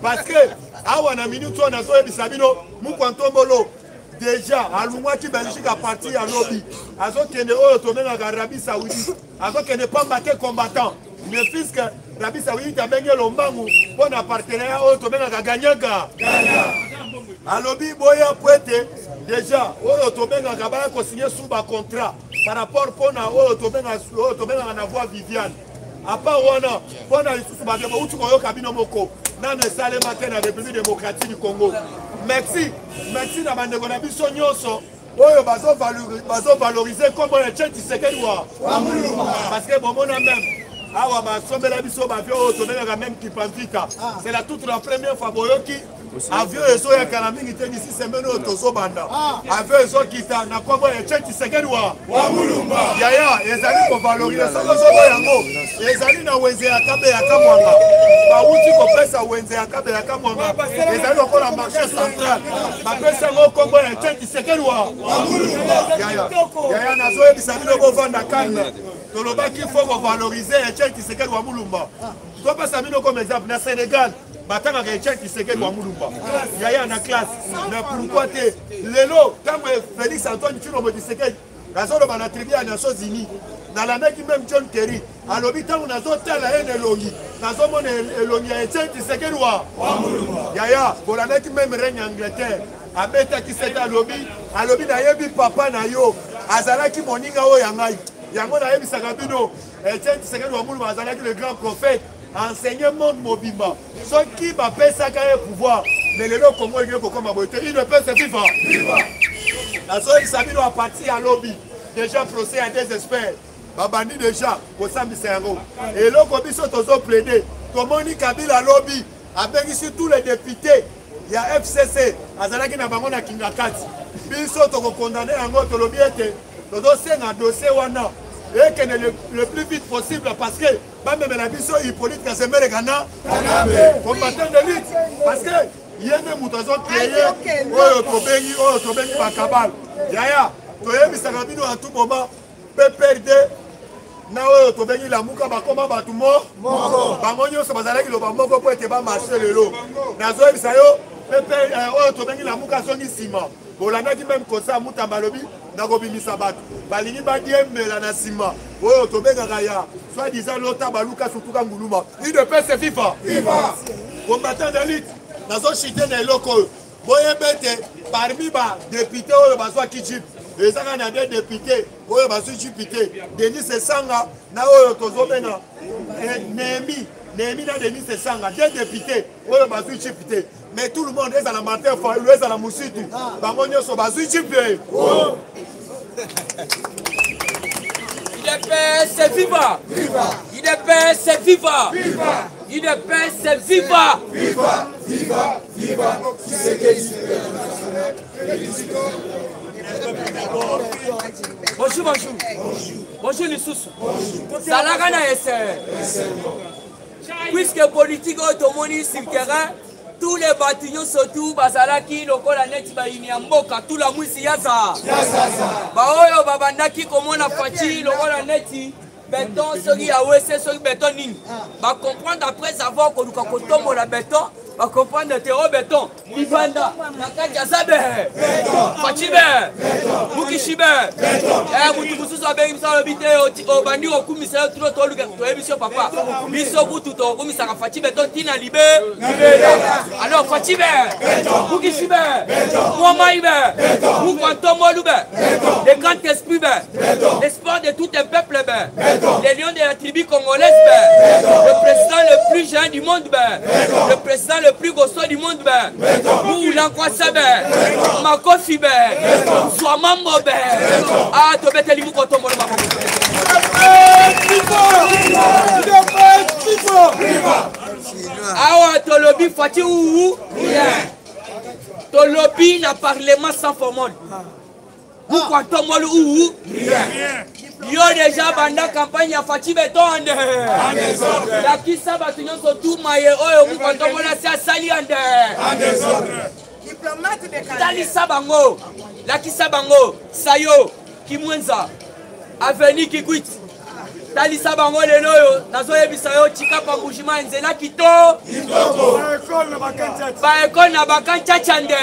parce que awa na minute oyo nazoyebisa bino mukwantombolo déjà alungwaki Belgique à partir ya lobby azokende oyo tobengaka Arabie Saoudite azokende pamba te combattant mais puisque Rabisa Wita Benge Lombangu, pour un partenaire, autre Benga Ganyaga. Alobi Boya Pouete, déjà, Otobenga Gabaya a signé sous un contrat par rapport à Otobenga en avoir Viviane. À part Wana, pour la la République démocratique du Congo. Merci, merci dans ma négociation. Oyo bazo valoriser comme le tchèque Tshisekedi wa parce que bon même awa ba sombela biso ba vio tonela même qui pantika c'est la toute la première fois boyoki avion ezo ya kalamingi te d'ici semaine otozo banda avion ezo kita na comme le tchèque Tshisekedi wa mulumba yaya ezali ko valoriser ça zo yango ezali na wenze ya kabe ya kamwanga ba uti ko pesa wenze ya kabe ya kamwanga ezali ko la marché central ba pesa ngo comme le tchèque Tshisekedi wa Yaya nazo ebisa bino bovanda kanda tolobaki faut valoriser Etienne Tshisekedi wa Mulumba. To pesa bino comme exemple na Sénégal batanga ka Etienne Tshisekedi wa Mulumba. Yaya na classe mais pourquoi te lelo tango Félix Antoine Tshilombo Tshisekedi nazo ba na tribu ya Nations Unies na la meki même John Kerry alobi tango nazo tala ene longi nazo mona elongi ya Etienne Tshisekedi wa Mulumba. Yaya pour la meki même règne Angleterre abeta ki seta alobi na yebi papa na yo azalaki moninga o yangai yango na yebi sakabino Etienne Tshisekedi wa Mulumba azalaki le grand prophète enseigner monde mobimba soki ba pesa ka ye pouvoir mais le Congo il ko comme boité il ne peut se vivre la soeur Sabino a parti à lobby déjà procès à des experts babandi déjà ko sambisa yango et loko biso tozo plaider komoni Kabila lobby avec ici tous les députés. Il y a FCC, Azalaki na bango na Kingakati. Biso toko condamné yango tolobi ete tozo senga dossier wana et que le plus vite possible parce que ba même la biso Hippolyte Kasemere Gana combattant de lutte parce que yene mutazo créé oyo tobengi bakabal. Yaya toyebisaka bino à tout moment PPRD na oyo tobengi la muka bakoma batu moko bango nyonso bazalaki loba moko po ete ba marché lelo nazo ebisa yo pepe oyo tobengi la muka songi nsima bolandaki même kosa mutamba lobi nakobimisa bato balingi badiembela na nsima oyo tobengaka ya soit disant lota baluka surtuka nguluma il ne peut se vivre combattant de lutte nazo chite na eloko oyo boyebe te parmi badepute oyo bazwaki jip ezanga na des députés oyo bazwi jipite Denis Esanga na oyo tozobenga Némi na Denis Esanga des députés oyo bazwi jipite mais tout le monde est à la matin faulu est à la musitu bango nyonso bazwi jipite UDPS c'est viva UDPS c'est viva UDPS c'est viva Bonjour les sous. Salagana essaie. Puisque politique automoni sur le terrain, tous les bâtiments surtout basalaki lokola neti ba inyamboka tout la mwisi yaza. Ba oyo babandaki komona fati lokola neti béton soki awese soki béton nini. Ba comprendre après avoir que luka kotomo la béton. Va comprendre le terreau béton. Ibanda, Nakaja Zabe, Fachibe, Mukishibe, Mutukusu Zabe, Imsalobite, au Bandi, au commissaire, tout le temps, le papa. Miso Boutou, au commissaire Fachibe, Tina Libé. Alors Fachibe, Mukishibe, Mouamaïbe, Moukantomolube, les grands esprits, l'espoir de tout un peuple, les lions de la tribu congolaise, le président le plus jeune du monde, le président le plus costaud du monde, ou l'ankwassabe, Makofi, Swamambo, ah, Tobete Limu Kotomo. Ah, Tolobi Fati ou Tolobi na parlement sans formol. Ou Kotomol ou yo déjà banda campagne ya Fati Betonde. La kisa batunyo surtout maye oyo mu kontomola sia sali ande. Diplomate de Canada. Talisa bango. La kisa bango sayo kimwenza. Aveni kikwit. Talisa bango lelo yo nazo yebisa yo chika pambujima nzela kito. Ba ekole na bakancha chande.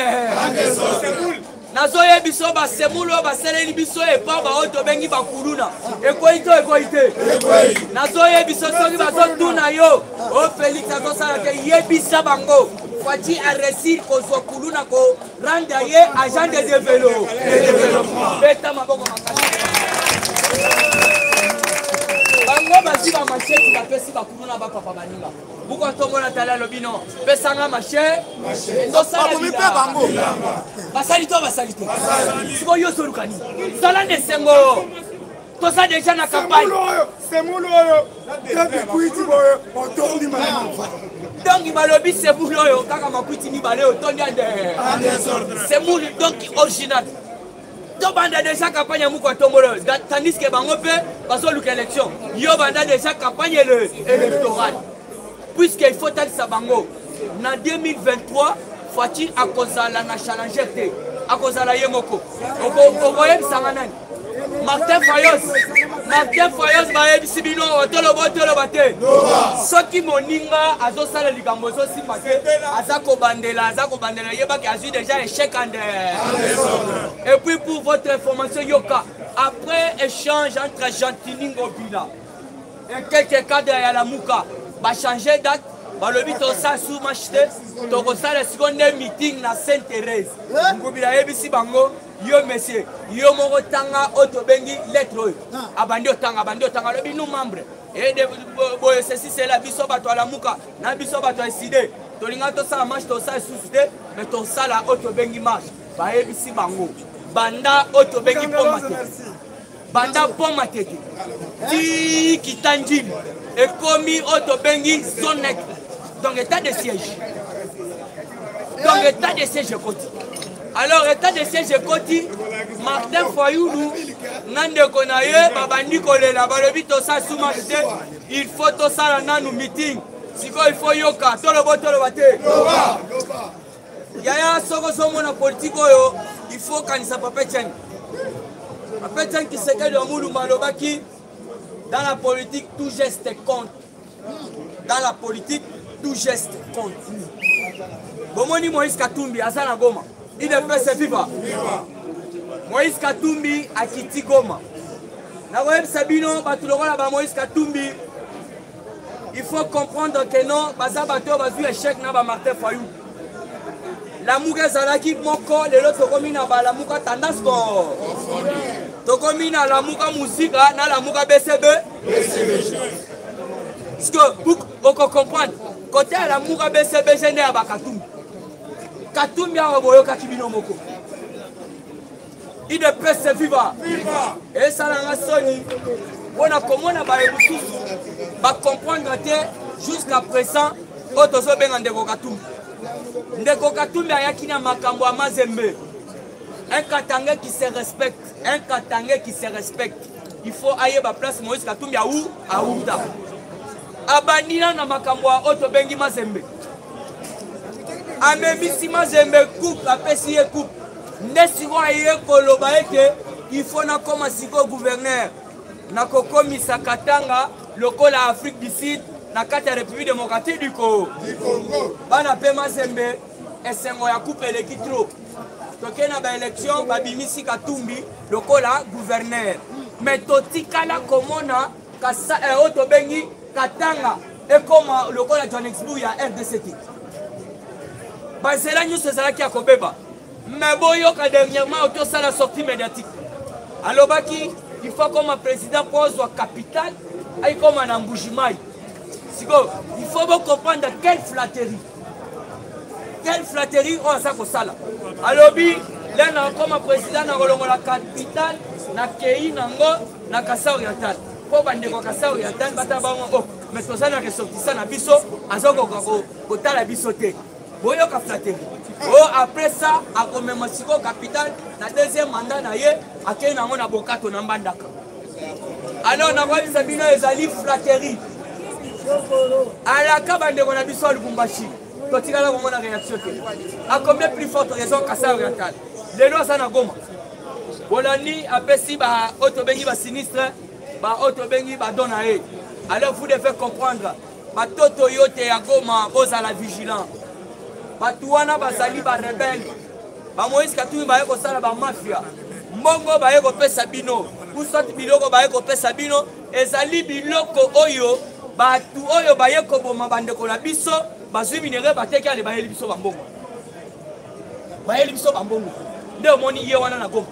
nazoye biso basemulo baseleli biso epa baoto bengi bakuluna ekoi to ekoi te nazoye biso soki bazotuna yo o Félix azosala te yebisa bango Fati a réussi kozwa kuluna ko randa ye agent de développement beta maboko makasi bango bazi ba machete bapesi bakuluna bapapa baninga buko tomona tala lobino pesanga mache tosala bango basali to siko yo solukani sala nesengo tosa déjà na campagne semulo oyo kuiti boyo otondi malama donc balobi semulo oyo kaka makuiti mibale otondi ande semulo donc original to banda déjà campagne muko tombolo tandis que bango pe bazoluka élection yo banda déjà campagne électorale puisqu'il faut talisa bango na 2023 Fati akozala na challenger te akozala yemoko okoyebisanga nani Martin Fayos bayebisi bino otoloba te soki moninga azosala likambo ezosimba te aza kobandela yebaki azwi déjà échec et puis pour votre information yoka après échange entre Gentini Ngobila et quelques cadres ya Lamuka changer date balobi tosala sous match te tokosala seconde meeting na Sainte-Thérèse Ngobila yebisi bango yo monsieur yo moko tanga otobengi lettre oyo abandi otanga lobi nous membre et de boye ceci c'est la biso bato ala muka na biso bato eside tolinga tosala match tosala sous te mais tosala otobengi match bayebisi bango banda otobengi poma tete ti kitanjili ekomi otobengi zone donc état de siège côté. Alors, état de siège côté, Martin Fayoulou, Nandeko Naye, Babandi Kolela, Balobito Sasumate, il faut tout ça dans nos meetings. Si il faut yoka, tout le bate. Yaya Soko Somo politique, il faut qu'on s'appelle Pétienne. Pétienne qui se de Moulou Malobaki, dans la politique, tout geste compte. Dans la politique, tout geste compte. Bomoni Moïse Katumbi, Azana Goma. Il ne peut se vivre. Moïse Katumbi a quitté Goma. Naoem Sabino, Batulora, Moïse Katumbi. Il faut comprendre que non, Bazabato va jouer échec na Martin Fayou. La Mouga Zalaki Moko, les autres communes à la Mouga Tandas. Tokomina la Mouga Musica, na la Mouga BCB. Parce que vous comprenez, côté à la Mouga BCB, je n'ai pas Katumbi. Katumbi a Roboyoka Kibino Moko. Il ne peut se vivre. Et ça l'a sonné. On a comment on va comprendre que jusqu'à présent, Otozo Ben Ndeko Katumbi. Ndeko Katumbi a yakina makambo Mazembe. Un Katangé qui se respecte. Un Katangé qui se respecte. Il faut aller à la place Moïse Katumbi à où? À Ouda. Abanina na makambo Oto Bengi Mazembe. Amemisi Mazembe coupe, apesi coupe. Nesiko aye koloba eke il faut na koma siko gouverneur na kokomisa Katanga lokola Afrique du Sud na kati ya République démocratique du Congo. Bana pe Mazembe esengo ya coupe eleki trop. Toke na ba élection babimisi Katumbi lokola gouverneur. Mais totikala komona kasa oto bengi Katanga et comme lokola Johannesburg ya RDC. Bazela nyuso ezalaki ya kobeba. Mais boyoka dernièrement autour de la sortie médiatique. Alors baki, il faut comme un président pose la capitale, et comme un Mbujimayi. Il faut comprendre quelle flatterie. Quelle flatterie on a ça comme ça là. Alors bi, là comme un président dans la capitale, na Kei nango, na Kassa Oriental. Pour bande ko Kassa Oriental, bata bango. Mais tout ça na ressorti ça na biso, azoko ko tala bisoté. Boyoka flatterie. Oh, après ça, à Komemosiko capitale, la deuxième mandat, à qui on a bokato Nambandaka. Alors, on a vu Sabino Ezali flatterie. À la cabane de Ronabiso Lubumbashi, quand il a la réaction. À combien plus forte raison Kassa Oriental? Les lois sont à Goma. Bolani a pessi ba Otobengi ba sinistre, ba Otobengi ba donae. Alors, vous devez comprendre, ba Toto Yote à Goma, aux à la vigilance. Batouana bazali ba rebelle Moïse Katumbi baye kosala ba mafia. Mbongo baye kopesa bino. Usati biloko baye kopesa bino. Ezali biloko oyo batu oyo baye koboma bandeko na biso bazwi minere bateki ale baye biso bambongo. Baye biso bambongo. Nde omoni ye wana na Goma.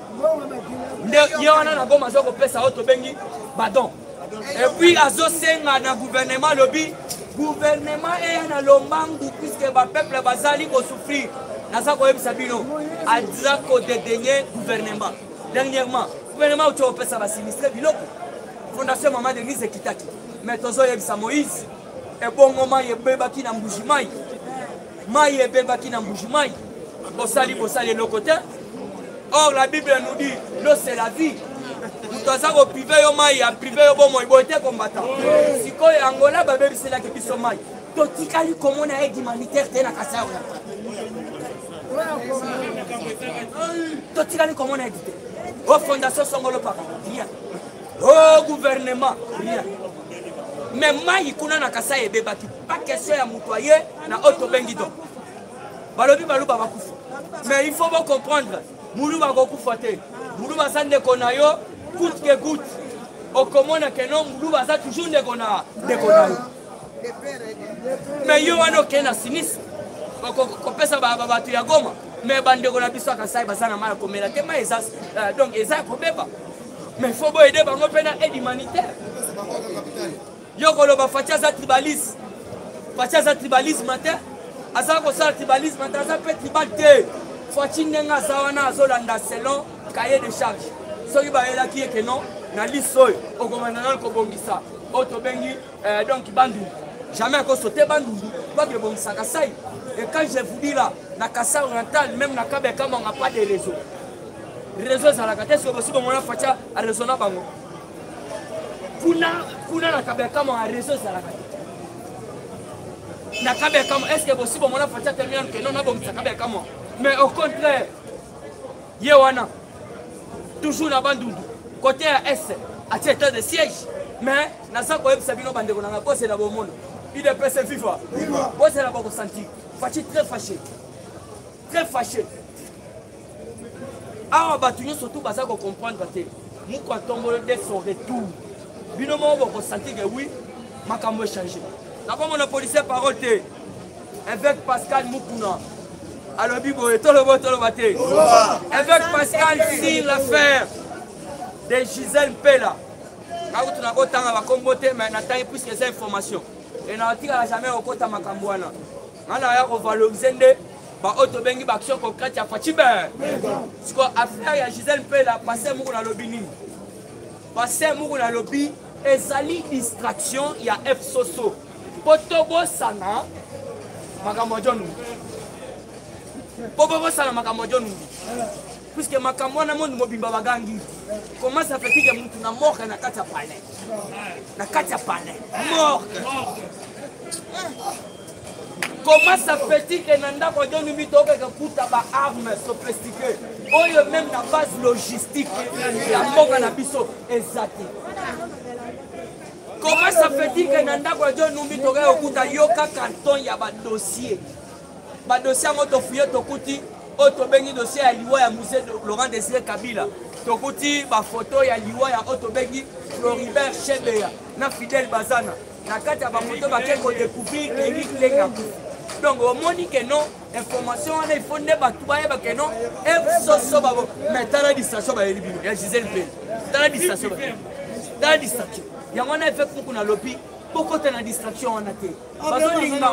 Nde ye wana na Goma zo kopesa oto bengi badon. Et puis azo senga na gouvernement lobby. Gouvernement est na lombangu puisque ba peuple bazali ko souffrir. Nasa ko yebisa bino adza ko dédaigner gouvernement. Dernièrement, gouvernement où tu as fait ça va sinistrer biloko. Fondation Maman Denise Kitaki. Mais tozo yebisa Moïse et bon moment yebeba ki na mbujimai. Mai yebeba ki na mbujimai. Bosali le côté. Or la Bible nous dit l'eau c'est la vie. Toza ko privé yo mai ya privé yo bon moi boité combattant. Siko Angola ba bebi c'est là que biso mai. Totikali comment na aide humanitaire te na kasa. Totikali comment na aide. Au fondation Songolo Papa. Rien. Au gouvernement. Rien. Mais mai kuna na kasa ebeba ki pas question ya mutoyer na auto bengido. Balobi baluba bakufa. Mais il faut bien comprendre. Moulou va kufa te. Moulou va sande konayo coûte que coûte. Au comment que non moulou va ça toujours de konayo. Mais yo wana kena sinistre. Ko pesa ba tu ya Goma. Mais bande ko na biso ka sai basana mala komela te mais ça donc eza ko beba. Mais il faut bien aider bango pena aide humanitaire. Yo ko lo ba fatia za tribalisme. Fatia za tribalisme matin. Asa ko sa tribalisme matin ça peut tribalité. Fatia nenga zawana azolanda selon cahier de charge. Soki ba ela ki ke non na lisoy au commandant ko bongisa. Auto bengi donc bandu. Jamais qu'on sauter bandou, pas que bon ça casse. Et quand je vous dis là, na Kassa oriental, même na Kabeka, on n'a pas de réseau. Réseau ça la carte, est-ce que possible on a fait à réseau na bango. Kuna na Kabeka, on a réseau ça la carte. Na Kabeka, est-ce que possible on a fait à terminer que non na bon ça Kabeka moi. Mais au contraire, yewana toujours na bandou côté à est à tête de siège, mais na ça ko sabino bande ko na ko c'est la bon monde. Il est pressé FIFA. Moi, c'est là-bas qu'on sentit. Fâché, très fâché. Très fâché. Alors, nous surtout, parce qu'on comprend que nous, quand on va son retour, on va sentir que oui, ma caméra a changé. D'abord, mon policier parole, avec Pascal Moukouna. Alors, Bibo, et tout le monde, avec Pascal sur l'affaire de Gisèle Pella. Quand on a autant à combattre, mais on a plus que ces informations. Et n'a jamais au côté Makambouana. On a revaloriser ba auto bengi ba action concrète ya Fatibe. Ce qu'on affaire ya Gisèle Pella passer mou na lobby nini. Passer mou na lobby ezali distraction ya F Soso. Potobo sana makamojonu. Potobo sana makamojonu. Puisque Makambouana monde mobimba bagangi. Comment ça fait que mutu na mort na kata palais. Na kata palais. Mort. Comment ça fait que Nanda Kodonu Mito que kuta ba armes sophistiquées. Oyo même la base logistique la mort na biso exact. Comment ça fait que Nanda Kodonu Mito que kuta yoka canton ya ba dossier. Ba dossier moto fouiller to kuti auto bengi dossier ya liwa ya musée de Laurent Désiré Kabila. Tokuti ba photo ya liwa ya auto bengi Floribert Chebeya na Fidel Bazana. Na kati ya ba photo ba keko découvrir Eric Lenga. Donc au moni que non information on il faut ne ba tuba ba que non F Soso babo mais dans la distraction ba elibino ya Gisèle Pella. Dans la distraction. Dans la distraction. Ya on a fait pour na lopi beaucoup de la distraction on a été. Bazolinga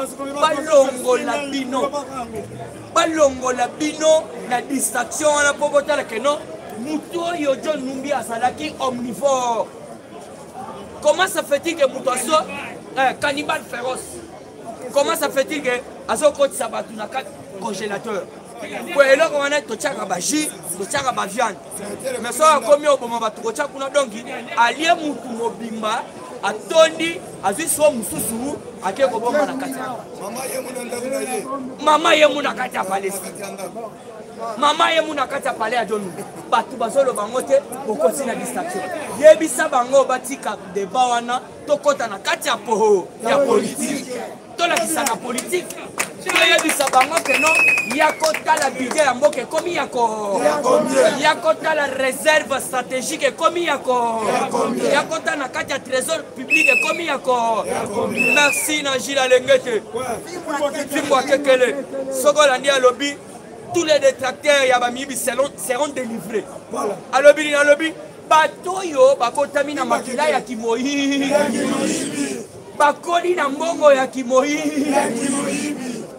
balongo la bino la distraction on a pour botter que non Muto yo John Numbi asalaki omnivore. Comment ça fait-il que Muto soit cannibale féroce? Comment ça fait-il que Azo Kote Sabatu na congélateur? Pour là on a tochaka ba jus, tochaka ba viande. Mais ça comme yo boma ba tochaka kuna donc allié Mutu mobimba atondi azwi so mususu akeko bomba na kati. Mama yemu na kati pale. Mama yemu na kati pale ya John. Batu bazolo bango te okoti na distraction. Yebisa bango batika débat wana tokota na kati ya poho ya politique. Tola kisana politique. toyebisa bango ke non ya kotala budget ya mboka ekomi ya kotala réserve stratégique ekomi ya kotala na kati ya trésor public ekomi ya merci na Gilles Alengete Fimbo Akekele soko landi alobi tous les détracteurs ya bamiyibi seront délivrés alobi bato yo bakotami na makila ya kimoyi bakoli na mbongo ya kimoyi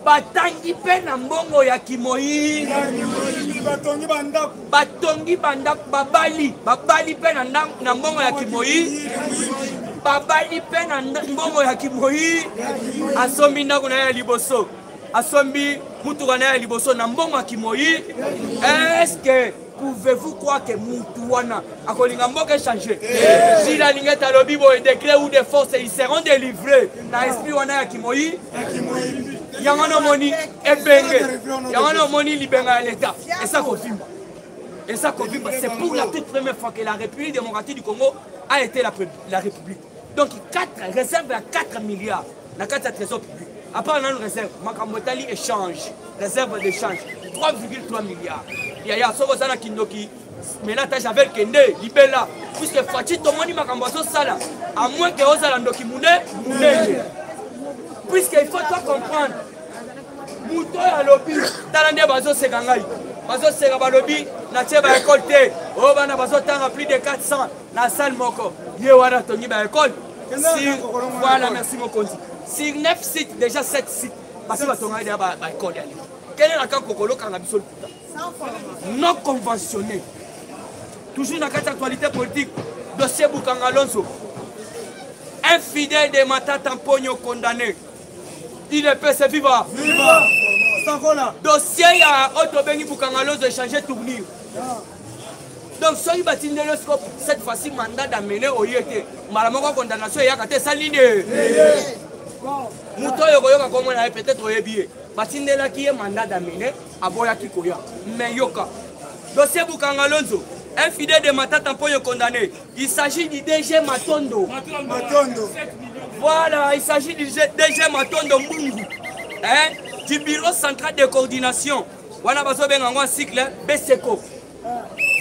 batangi mpe na mbongo ya kimoyi batongi bandako babali mpe na mbongo ya kimoyi babali mpe na mbongo ya kimoyi asombi ndako na ye ya liboso asombi mutuka na ye ya liboso na mbongo ya kimoyi. Est-ce que pouvez-vous croire que Moutouana a kolingamboke changé? Si la ligne est à l'obibo et décret ou des forces, ils seront délivrés. Dans l'esprit, on a Kimoyi. Yangano Moni et Bengue. Yangano Moni libéré à l'État. Et ça confirme. Et ça confirme. C'est pour la toute première fois que la République démocratique du Congo a été la République. Donc, 4 réserves à 4 milliards. Dans 4 trésors publics. Après, on a une réserve. Makambotali échange. Réserve d'échange. 3,3 milliards. Il y a Sogosana Kindoki. Mais là, j'avais le Kende, Libella. Puisque Fachi Tomoni Makambaso Sala. À moins que Osalandoki Moune. Puisqu'il faut toi comprendre. Mouto à l'obi. Talande Bazo Segangai. Bazo Segabalobi. Natie ba école T. Oh, Bana Bazo Tanga plus de 400. La salle Moko. Yewara Tony ba école. Voilà, merci Mokonzi. Sur 9 sites, déjà 7 sites. Parce que Batonga est à l'école. Quel est la camp Kokolo Kangabisol? Non conventionné. Toujours dans cette actualité politique, dossier Boukanga Alonso. Un fidèle de Matata Mpogno condamné. Il ne peut se vivre. Dossier à Otobengi Boukanga Alonso échangé tournure. Donc, si vous avez cette fois-ci, mandat d'amener au IET, Malamoko condamnation, il y a qu'à ligne. Mouto yokoyoka comme on avait peut-être oublié. Batindela qui est mandat d'amener à Boya Kikoya. Mais yoka. Dossier Boukanga Alonso. Un fidèle de Matata Mpogno condamné. Il s'agit du DG Matondo. Voilà, il s'agit du DG Matondo Mungu. Hein? Du bureau central de coordination. Voilà, parce que un cycle BSECO.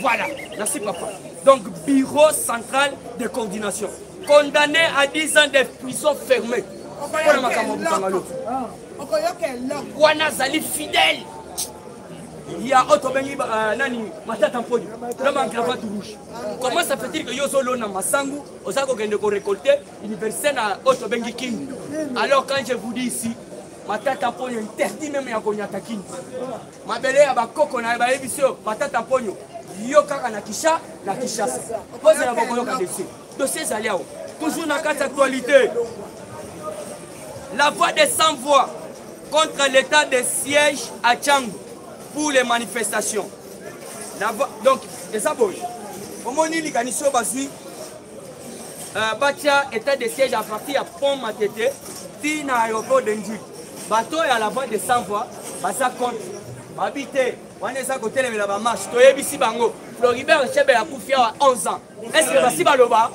Voilà, merci papa. Donc, bureau central de coordination. Condamné à 10 ans de prison fermée. Wana Zali fidèle. Il y a Otobengi Nani Matata Mpogno. L'homme en cravate rouge. Comment ça fait-il que Yosolo na Masangu, Osako Gendeko récolté, université na Otobengi King? Alors quand je vous dis ici, Matata Mpogno interdit même à Konyataki. Ma belle à Bakoko na Ebisio, Matata Mpogno. Yoka na Kisha, na Kishasa. Posez la Bokoyoka dessus. Dossier Zaliao. Toujours dans cette actualité. La voix des sans-voix contre l'état de siège à Tchangou pour les manifestations. Donc, c'est ça, bon. Au moment où il y a état de siège à partir de Pont Matete, qui dans l'aéroport d'Indou. Bateau et à la voix des sans-voix, ça compte. Habité, on est à côté de la marche. Tu es ici, Bango. Floribert Chebe a couffé à 11 ans. Est-ce que c'est Baloba?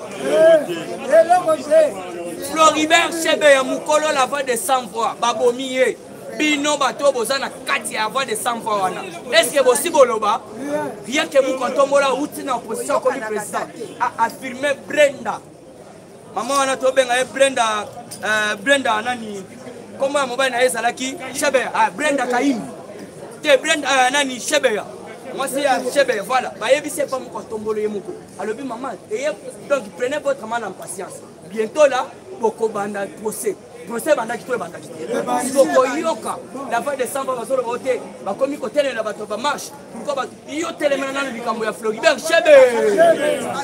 Floribert Chebe a Moukolo la voix de 100 voix. Babomiye. Bino Bato Bozana Kati a voix de 100 voix. Est-ce que c'est Baloba? Rien que Moukontomola, outil en position comme président, a affirmé Brenda. Maman a trouvé Brenda Nani. Comment on va dire Salaki? Chebe, Brenda Kaim. Brenda Nani Chebe. Moi c'est Chebe, voilà. C'est pas mon tombolo yemoko. Alors maman, donc prenez votre mal en patience. Bientôt là, beaucoup banda procès. Procès banda qui banda qui. Boko yoka, la voix de Samba va sur le côté. Ba komi côté la bato ba marche. Pourquoi ba yo télémena na likambo ya Floribert Chebe.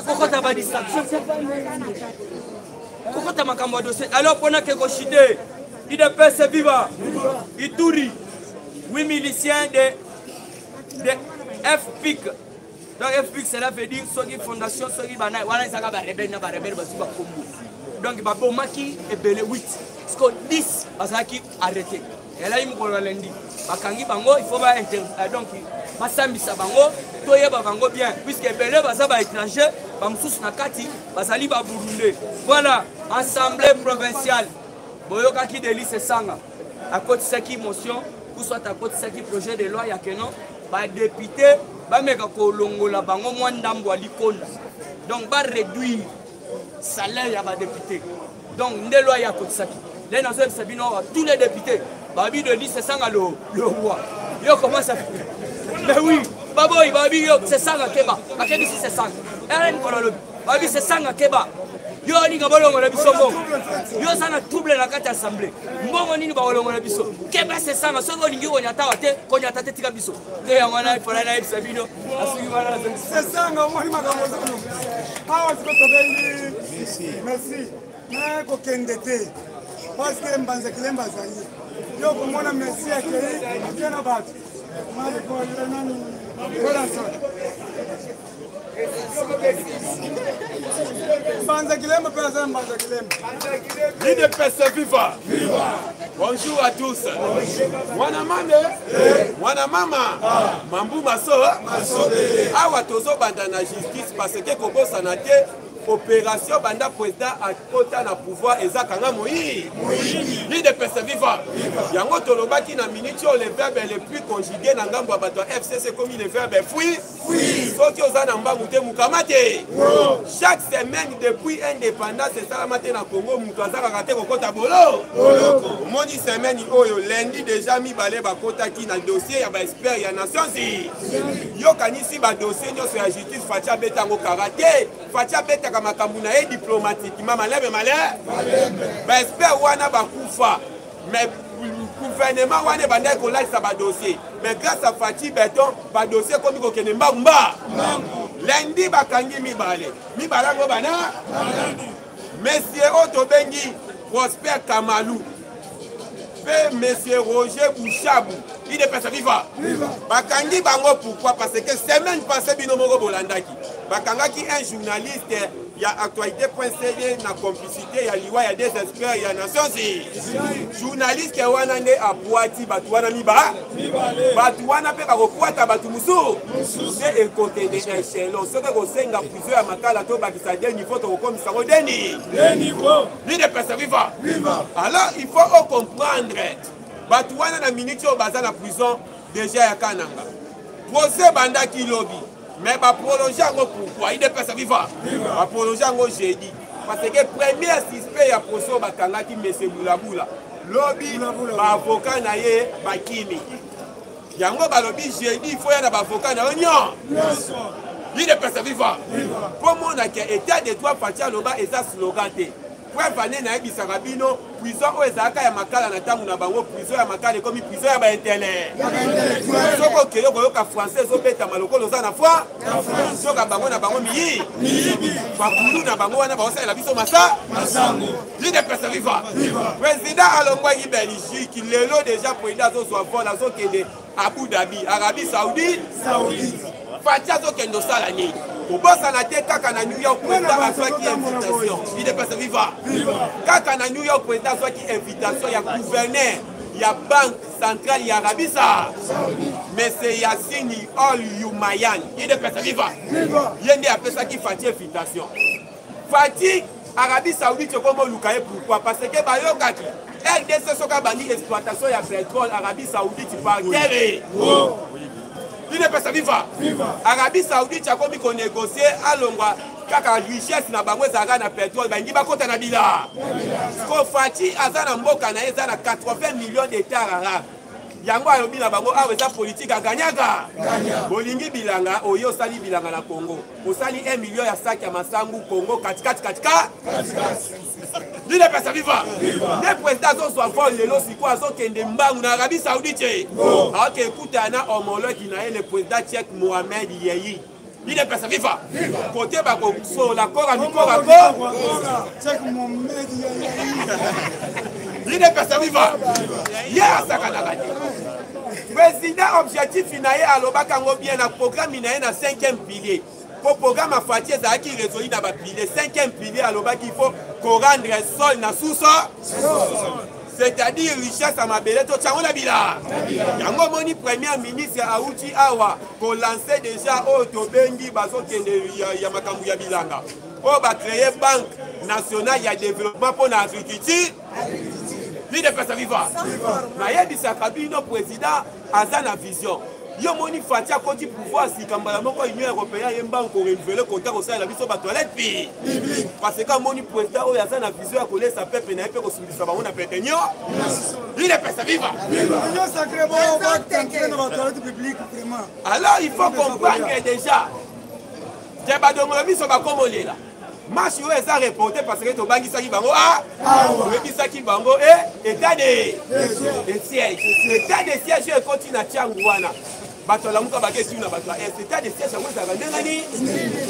Pourquoi tu as dit ça? Pourquoi tu as makambo dossier? Alors pendant que Koshide, il ne peut se vivre. Il tourne. 8 miliciens de FPIC. Donc FPIC, cela veut dire Sogi Fondation, Sogi Banaï. Voilà, ils ont rebelle, donc Babomaki est belé 8. Parce que 10, parce qu'ils arrêté. Et là, ils me collent lundi. Bakangi Bango, il faut pas donc, Masambisa Bango, Toye Bango bien. Puisque belé, ça va étranger, Bamsous Nakati, Basali Babourundé. Voilà, Assemblée provinciale. Boyoka qui délice Sanga. akotisaki motion ou soit akotisaki projet de loi ya keno badepute bameka kolongola bango mwa ndambo ya likonda donc baréduire salaire ya badepute donc nde loi ya akotisaki le nazoyebisa bino awa tous les députés babi de liste esanga le roi yo comment ça fait mais oui baboyi babi yo c'est sanga keba akebi si c'est sanga eren kololobi babi c'est sanga keba yo olinga bolongola biso mbongo yo sana trouble na kati ya assemblée mbongo nini bakolongola biso keba c'est sanga soki olingi konyatawa te konyata te tika biso nde yango wana ifola nayebisa bino asuki wana c'est sanga omoni makambo zono awa siko tobengi merci na kokende te parce que mbanza kilemba zali yo komona merci akei akena bato malikolele nani relation mbanza kilemba mpe azala mbanza kilemba l'UDPS viva. Bonjour à tous. Wana mama mambu maso awa tozo banda na justice parce que kobosana te opération banda président à kota na pouvoir ezakanga moi l'UDPS viva yango tolobaki na minute le verbe le plus conjugué na ngambo bato FCC comme le verbe fui soki oza na mbangu te mukamate chaque semaine depuis indépendance esalamate na Congo mutu azakaka te kokota bolo moni semaine oyo lundi déjà mibale bakotaki na dossier ya baexpert ya Nations Unies yokanisi badossier nyonso ya justice fatia betango karate fatia beta makambo na ye diplomatiquement malebe baexpert wana bakufa mais gouvernement wana bandai kolakisa badossier mais grâce à Fati Beton badossier komi kokende mbamba lundi bakangi mibale yango bana monsieur otobengi Prosper Kamalou pe monsieur Roger Bouchabou il est pas viva bakangi bango pourquoi parce que semaine passée bino moko bolandaki bakangaki un journaliste il y a actualité.cd na complicité ya liwa ya des experts ya Nations Unies journaliste ke wana nde apuati batu wana miba batu wana pe bakokwata batu musu c'est côté des échelons ce que kosenga plusieurs ya makala to bakisa de niveau to kokomisa ngo deni niveau ni de personne viva alors il faut comprendre batu wana na minute au baza na prison déjà ya kananga procès banda ki lobby mais va prolonger encore pourquoi il est pas vivant va prolonger encore jeudi parce que premier suspect ya procès bakanga ki monsieur Boulabula lobby ba avocat na ye bakimi yango ba lobby jeudi il faut ya na ba avocat na onyo il est pas vivant pour mon état de droit fatia loba et ça slogan te preuve ane na yebisa bino prison oyo ezalaka ya makala na ntango na bango prison ya makala ekomi prison ya baintele soki okeye koyoka français ezobetama lokolo oza na foi soka bango na bango miyi bakulu na bango wana baosalela biso masango lide pesa viva président alongwaki belgique lelo déjà président azozwa vol azokende abu dhabi arabie saoudite fati azokende osala nini kobosana te kaka na New York président azwaki invitation il est passé viva kaka na New York président azwaki invitation ya gouverneur ya banque centrale ya Arabie Saoudite monsieur Yassini Ol Yumayan il est passé viva yende apesaki Fati invitation Fati Arabie Saoudite comme lukaye pourquoi parce que bayokaki RDC soka bani exploitation ya pétrole Arabie Saoudite par terre il est pas ça viva Arabie Saoudite a commis qu'on négocier à l'ongwa kaka richesse na bango ezaka na pétrole bangi bakota na bila ko Fati azana mboka na ezana 80 millions d'hectares arabes yango ayobi na bango awe za politique aganyaka bolingi bilanga oyo sali bilanga na Congo osali 1 million ya sac ya masangu Congo katika il est pas ça viva le président zo soit fort lelo siko azokende mbangu na Arabie Saoudite ok écoute ana homologue na le président Tchèque Mohamed Yeyi il est pas ça viva côté bako so la corps Tchèque Mohamed Yeyi il est pas ça viva ya sakana président objectif inaye alobaka ngo bien na programme inaye na 5e pilier pour programme à Fati ezalaki résolu na ba pilier 5e pilier alobaki il faut rendre sol na sous-sol c'est-à-dire richesse à mabele to tchango na bila yango moni premier ministre auti awa ko lancer déjà au tobengi bazokende ya makambu ya bilanga o ba créer banque nationale ya développement pour l'agriculture Lui de personne vivante. Nayebisa Kabino président Azana vision. Yo moni Fatia Koti pouvoir si Kambala moko Union européenne yemba ko renouveler contrat au sein la biso ba toilette pi. Parce que moni président o Azana vision ya kolesa peuple na pe ko sundisa ba ona petenyo. Lui de personne vivante. Union sacré bon va tenter dans la toilette publique vraiment. Alors il faut comprendre que déjà Deba de mon biso ba komole là. Marche yo eza reporté parce que to bangisa ki bango rebisa ki bango état de siège. État de siège yo continue na tiangwana. Bato la muka bake tuna bato état de siège ngo za ngani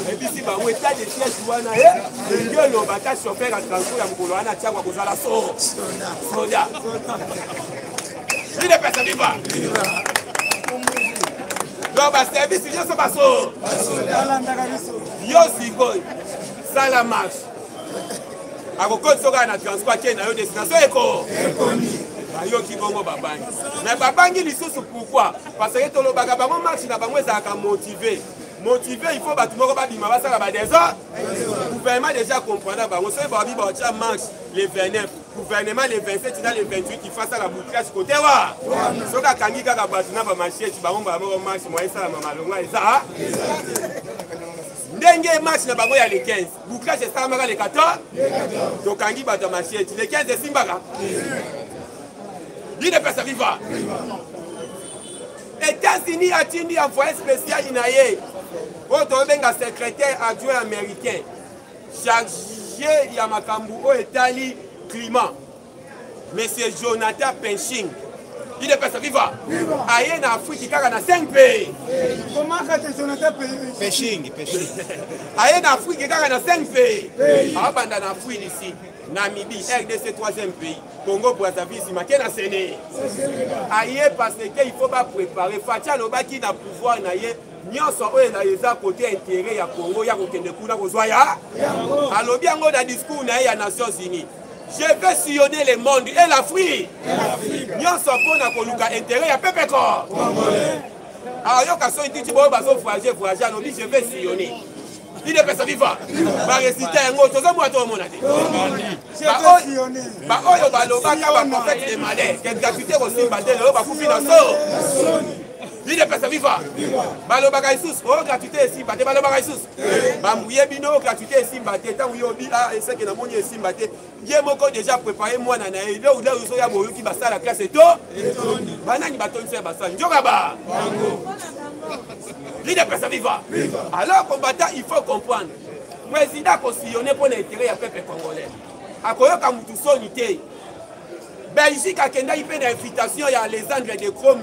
rebisi bango état de siège wana yo lo bata chauffeur à transport ya mukolo wana tiangwa kozala soda. Ni de personne viva. Donc ba service yo so baso. Yo sikoy Sala marche. Akoko soka na transport qui na yo destination eko. Ayo ki bongo babangi. Mais babangi lisusu pourquoi? Parce que tolo baga bango marche na bango ezaka motivé. Motivé, il faut batu moko ba bima ba sala ba désordre. Gouvernement déjà comprendre bango so ba bi ba tia marche les 29. Gouvernement les 27 dans les 28 qui face à la bouclage côté wa. Soka kangi kaka batu na ba marché ti bango ba marche moi ça mama longa eza. Ndenge match na bango ya les 15. Bouclage ça maka les 14. Donc kangi ba marché les 15 de Simbaka. Lui de personne vivant. États-Unis a tenu envoyé spécial inaye. Autre benga secrétaire adjoint américain. Chargé ya makambu au Italie climat. Monsieur Jonathan Penching. Il est personne vivant. Aïe en Afrique, il y a 5 pays. Comment est-ce que Jonathan Penching. Aïe en Afrique, il y a 5 pays. Abandon en Afrique ici. Namibie, RDC, 3e pays. Congo, Brazzaville, Simaké, na Séné. Aïe parce qu'il faut pas préparer. Fatia Loba qui n'a pouvoir naïe. Nyonso oyo na yeza côté intérêt ya Congo ya kokende kuna kozwa ya. Alobi yango na discours na ya Nations Unies. Je vais sillonner le monde et l'Afrique. Nyonso pona koluka intérêt ya peuple corps. Alors yo kaso intiti bo baso voyager alobi je vais sillonner. Il est personne vivant. Ba réciter yango tozo mo to mona te. Ba oyo baloba ka ba prophète de malais. Que gratuité aussi badé lo ba kufi na so. Il est personne vivant. Baloba Gaïsus, oh gratuité ici, baté Baloba Gaïsus. Bamouye bino gratuité ici, baté tant où yobi ah et c'est que na moni ici baté. Yé moko déjà préparé moi na na ile ou là où ya boyo ki basa la classe et to. Banani baton se basa. Njoka ba. Il est personne vivant. Alors combattant, il faut comprendre. Président constitutionnel pour l'intérêt du peuple congolais. Akoyoka mutu sonité. Belgique a kenda il fait une invitation à Alexandre De Croo,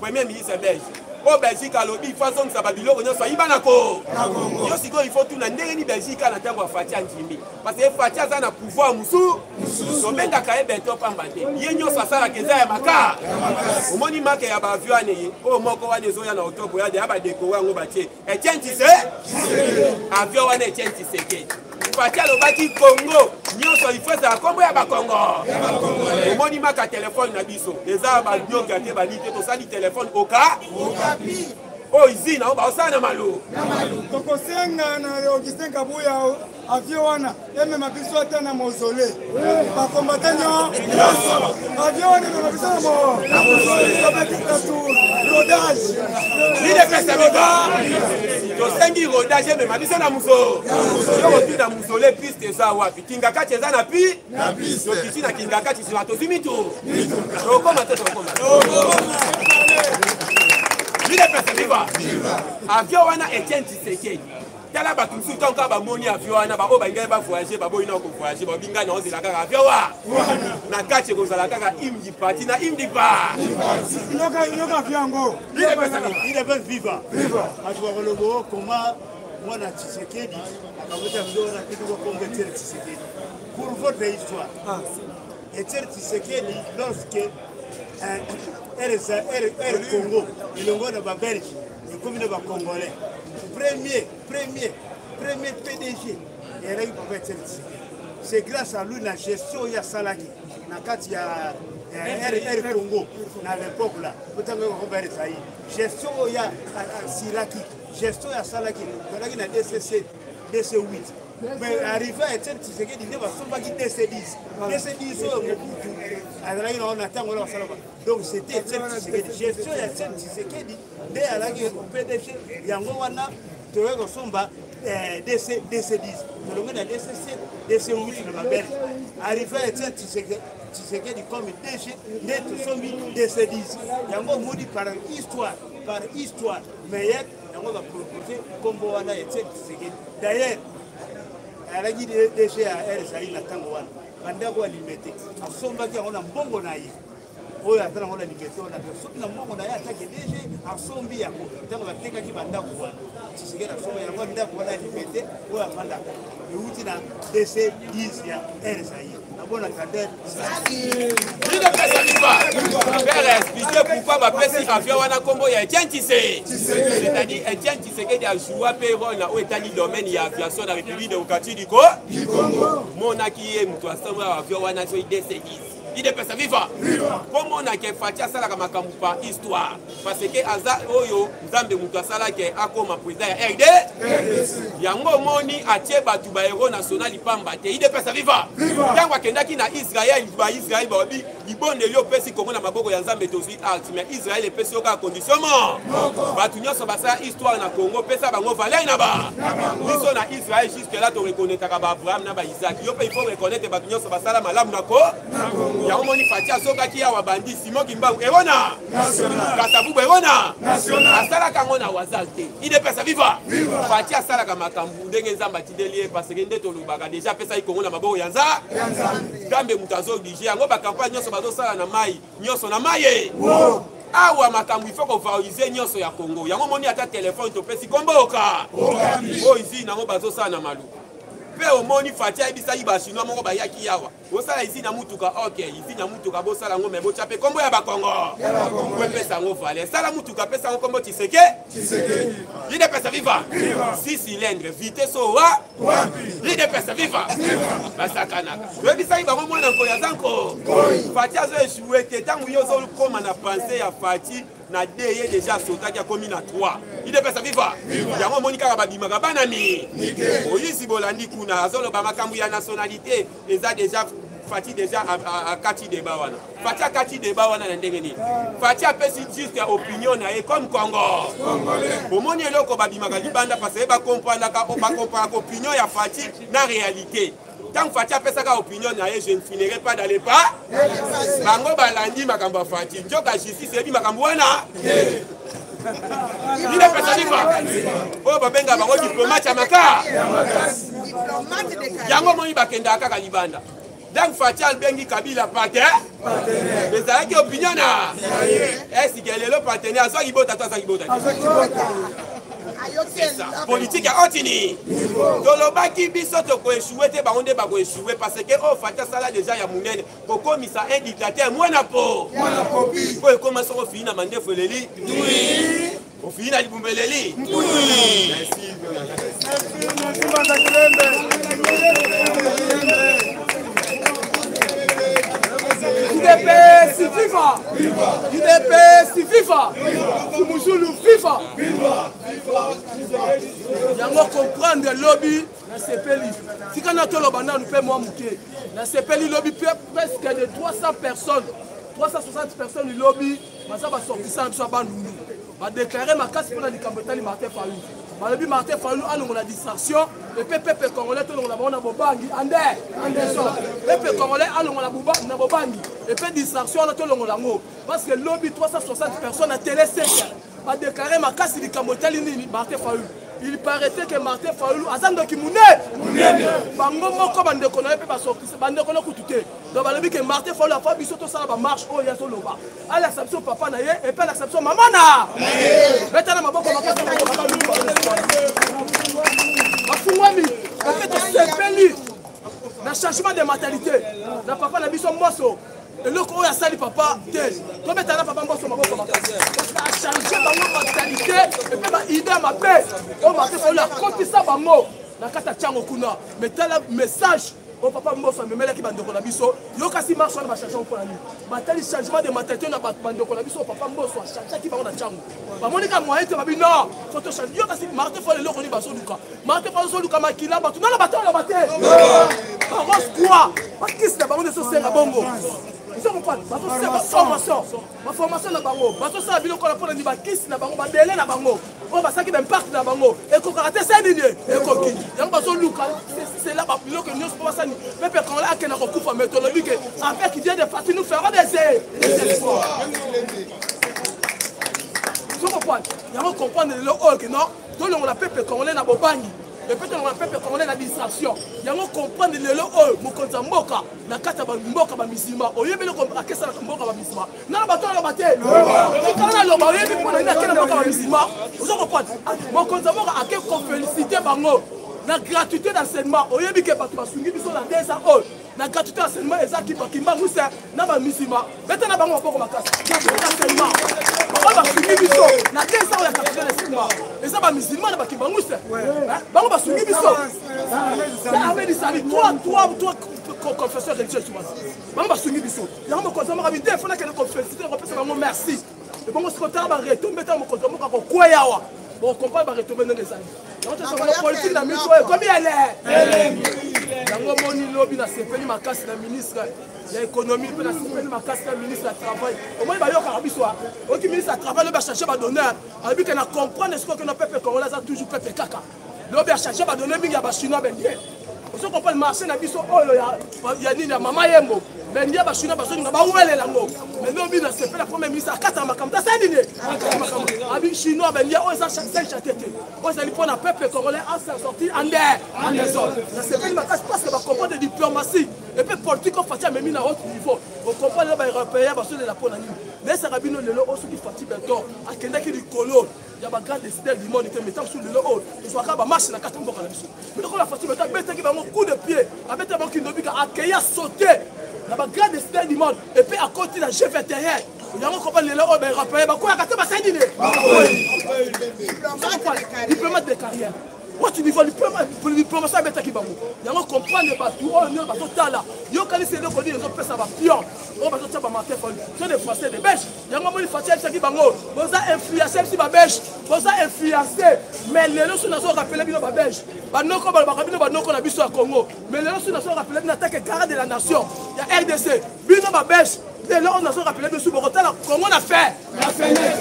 premier ministre belge. Au Belgique à l'objet façon que ça va bilo qu'on soit ibanako. Yo siko il faut tout na ndeni Belgique à la tango Fatia Njimi. Parce que Fatia ça na pouvoir musu. So benga kae beto pambate. Yenyo sasa la keza ya maka. Omoni maka ya ba avion ane. O moko wane zo ya na otobo ya de aba décorer ngo batie. Etienne Tise. Avion wane Etienne Tise. Fatia lobaki Congo. Nyonso il faut ça kombo ya ba Congo. Omoni maka téléphone na biso. Eza ba nyoka te ba lité to sali téléphone oka. Oh izina on ba osana malo. Toko senga na Augustin Kabuya avion wana eme mabiso ata na mausolée. Ba combattant avion wana na mabiso na mausolée. Rodage. Ni de pesa biga. To sengi rodage eme mabiso na muso. Yo tu na mausolée piste za wapi. Kinga kati za na pi. Na piste. To kiti na kinga kati si wato zimito. To koma to koma. Il est personne vivant. Avion wana Etienne Tshisekedi. Tala ba tusu tonka ba moni avion wana ba o ba ngai ba voyager ba boina ko voyager ba binga na ozela kaka avion wa. Na kache ko zala kaka imdi parti na imdi ba. Inoka avion ngo. Il est personne vivant. Atwa kolobo comment moi na Tshisekedi akavuta mdora kitu kwa combattre Tshisekedi. Pour votre histoire. Etienne Tshisekedi lorsque RS Congo, il y a des Belges, il y a des Congolais. Premier PDG, c'est grâce à lui la gestion de Salaki. Il y a RS Congo, à l'époque là, gestion de Silaki, gestion de Salaki, il y a DCC, DC8. Mais arrivé à Etienne Tshisekedi, il va sommer qui DC10. DC10, on attend, on a donc c'était Etienne Tshisekedi. Gestion d'Etienne Tshisekedi, dès à la PDG, Yango Wana, tu veux qu'on somba DC10. Le monde a DC7, DC8, le mabel. Arrivé à Etienne Tshisekedi comme DG, net sommi DC10. Yango Moudi par histoire meilleure, Yango va proposer comme Wana Etienne Tshisekedi. D'ailleurs, elle a dit DG à RSI, la Tangoana. Bandako alimete. Asomba qui on a bongo na ye. Oyo atana on a limete on a soki na bongo na ye atake DG asombi yako. Tango bateka ki bandako wana. Tshisekedi asomba ya kwa ndako wana limete oyo afanda. Euti na DC 10 ya RSI. Na bona kader. Il ne peut pas. Faire expliquer pourquoi ma pesi avion wana kombo ya Etienne Tshisekedi. C'est-à-dire Etienne Tshisekedi a joué payroll na États-Unis domaine ya aviation dans la République démocratique du Congo. Monaki est mutu asamba avion wana so DC10. Il est pesa viva. Comment on a que Fatia sala kama kamupa histoire parce que aza oyo nzambe mutu asala ke akoma président ya RD. Yango moni atie batu ba héros national pamba te. Il est pesa viva. Yango akendaki na Israël ba bi libonde yo pesi komona maboko ya nzambe tozi art mais Israël pesi oka conditionnement. Batu nyonso basa histoire na Congo pesa bango valeur na ba. Biso na Israël jusque là to reconnaître ka ba Abraham na ba Isaac. Yo pe il faut reconnaître batu nyonso basala malamu nako. Yango moni Fatia soka ki ya wabandi Simon Kimbangu ewona Katabubu ewona asala kango na wazalte ide pesa viva Fatia asala kama makambu ndenge nzamba tideli parce que ndeto lubaka déjà pesa ikongo na maboko ya nzambe mutazo obligé yango ba campagne nyonso bazo sala na mai nyonso na maye awa makambu il faut qu'on valoriser nyonso ya Congo yango moni ata téléphone to pesi komboka o ici nango bazo sala na malu pe omoni Fatia ibisa iba chinois moko ba yaki yawa osala ici na mutuka okay ici na mutuka bo sala ngo me bo chape kombo ya ba Congo ko pesa ngo vale sala mutuka pesa ngo kombo Tshisekedi ide pesa viva 6 cylindres vitesse wa ide pesa viva basakana ibisa iba ngo mwana ko ya zanko Fatia zo échoué que tangu yo zo koma na pensée ya Fati na deye déjà sauté a commis na 3 il est pesa viva yango monika ba bimaka banani oyisi bolandi kuna azolo ba makambu ya nationalité eza déjà Fati déjà a kati débat wana Fati a kati débat wana na ndenge ni Fati a pesi juste opinion na e comme Congo omoni eloko ba bimaka libanda parce que ba comprendre ka opinion ya Fati na réalité. Tant que Fatia fait sa opinion, je ne finirai pas d'aller pas. Bango balandi makamba Fati. Njoka justice ebi makambo wana. Il est pas ça. Oh babenga bango diplomate ya maka. Yango moi bakenda kaka libanda. Donc Fatia bengi Kabila partenaire. Les aaki opinion na. Est-ce que le partenaire soit ibota toi ça ibota. C'est ça. Politique à Otini. Dolobaki biso to ko échouer te ba onde ba ko échouer parce que oh Fatia sala déjà ya munene poko misa un dictateur mwana po. Ko commence au fini na mande foleli. Oui. Au fini na libumbeleli. Oui. Merci. UDPS FIFA. UDPS FIFA. Fumuzulu FIFA. Yango comprendre lobby na sepeli. Si quand on tolo banda nous paie moi muké. Na sepeli lobby presque de 300 personnes. 360 personnes du lobby. Masa ba sortisa biso bandundu. Ba déclarer ma casse pour la Likambetali Martin Fayulu. Balobi Martin Fayulu alongo la distraction et peuple congolais to longo na bobangi Anderson. Peuple congolais alongo la na bobangi et puis distraction na to longo lango parce que lobby 360 personnes à télé 5 a déclaré ma casse Likambetali ni Martin Fayulu. Il paraîtait que Martin Fayulu azando ki mune bango moko bande kono pe ba sortisa bande kono kutute donc balobi que Martin Fayulu a fa biso to sala ba marche o ya to loba à l'acception papa na ye et puis l'acception maman na betana maboko makasa bafungwami epe tosepeli na changement de mentalité na papa na biso moso eloko oyo asali papa te tobetana papa mboso maboko makasi a changé bango mentalité epe baidée mabe oyo Martin Fayulu akotisa bango na kati ya ntiango kuna mais tala message au papa mboso memela ki bandeko na biso yo kasi marche na ba changement pour la nuit batali changement de matériel na bandeko na biso papa mboso changer ki ba na chango ba monika moyen te ba bi non photo changer yo kasi marque faut le lokoni ba so luka marque pas so luka makila ba tuna na bato na bate ba rose quoi parce que c'est ba on so senga bongo ils ont pas ma formation na bango ba so sa biloko na pona ni ba kiss na bango ba dele na bango on va ça qui d'impact na bango et ko karaté c'est nini et ko ki yang ba so luka c'est là ba biloko nous pas ça ni pepe quand là que na ko kufa méthodologie que avec qui vient de partir nous fera des espoirs so comprendre yang comprendre le haut que non donc on la pepe quand on est na bobangi et peut-être on a peuple comme on est la distraction yango comprendre le oh mokonza mboka na kata ba mboka ba misima oyebele ko akesa na mboka ba misima na bato na bate kana lo ba yebi pona na kena mboka ba misima ozo comprendre mokonza mboka ake ko féliciter bango na gratuité d'enseignement oyebi ke bato basungi biso na desa oh na gratuité d'enseignement ezaki bakimba musa na ba misima beta na bango boko makasa d'enseignement ba sungi biso na desa o ya gratuité d'enseignement eza ba misima na bakimba musa bango basungi biso avec des amis toi confesseur religieux bango basungi biso yango mokonza moko bide fona ke na confesseur repesa bango merci et bango sekotara ba retomber ta mokonza moko ko kweyawa bon comprendre ba retomber dans les amis donc la politique na miso combien elle est yango moni lobi na sepeli makasi na ministre ya économie pe na sepeli makasi na ministre ya travail au moins ba yoka biso oki ministre ya travail lobi a chercher ba donneur abi que na comprendre ce que nos peuple congolais a toujours peuple kaka lobi a chercher ba donneur mingi ya ba chinois ben bien on comprend le marché na biso oyo ya nini ya mama yembo ben dia ba chinois ba so nga ba wele lango mais lobi na sepeli la première ministre akata makamta ça nini abi chinois ben dia oyo ça chatete oyo ça li pona peuple congolais a sorti en des zones na sepeli makasi parce que ba comprendre de diplomatie et puis politique on fait même na haut niveau on comprend les européens ba so de la pona nini mais ça rabino lelo oso ki fati beto akenda ki likolo ya ba grand décideur du monde te mettant sur le haut je vois ka ba marche na kata mboka na biso mais ko la fati beto beta ki ba mo coup de pied abeta ba ki ndobi ka akaya sauter na ba grand décideur du monde et puis à côté la G21 yango comprendre les européens ba quoi kata ba sandine diplomate de carrière what tu niveau diplomatie abeta ki bango yango comprendre ba tout on ne ba totala yo kali c'est le ko dire zo pesa ba pion on va sortir ba marquer fond sur des français des belges yango mo fatia ki bango boza influencer si ba belge boza influencer mais les lois na so rappeler bino ba belge ba noko ba kabino ba noko na biso ya Congo mais les lois na so rappeler bino attaque garde de la nation ya RDC bino ba belge les lois na so rappeler biso Bogota la Congo na fait la fenêtre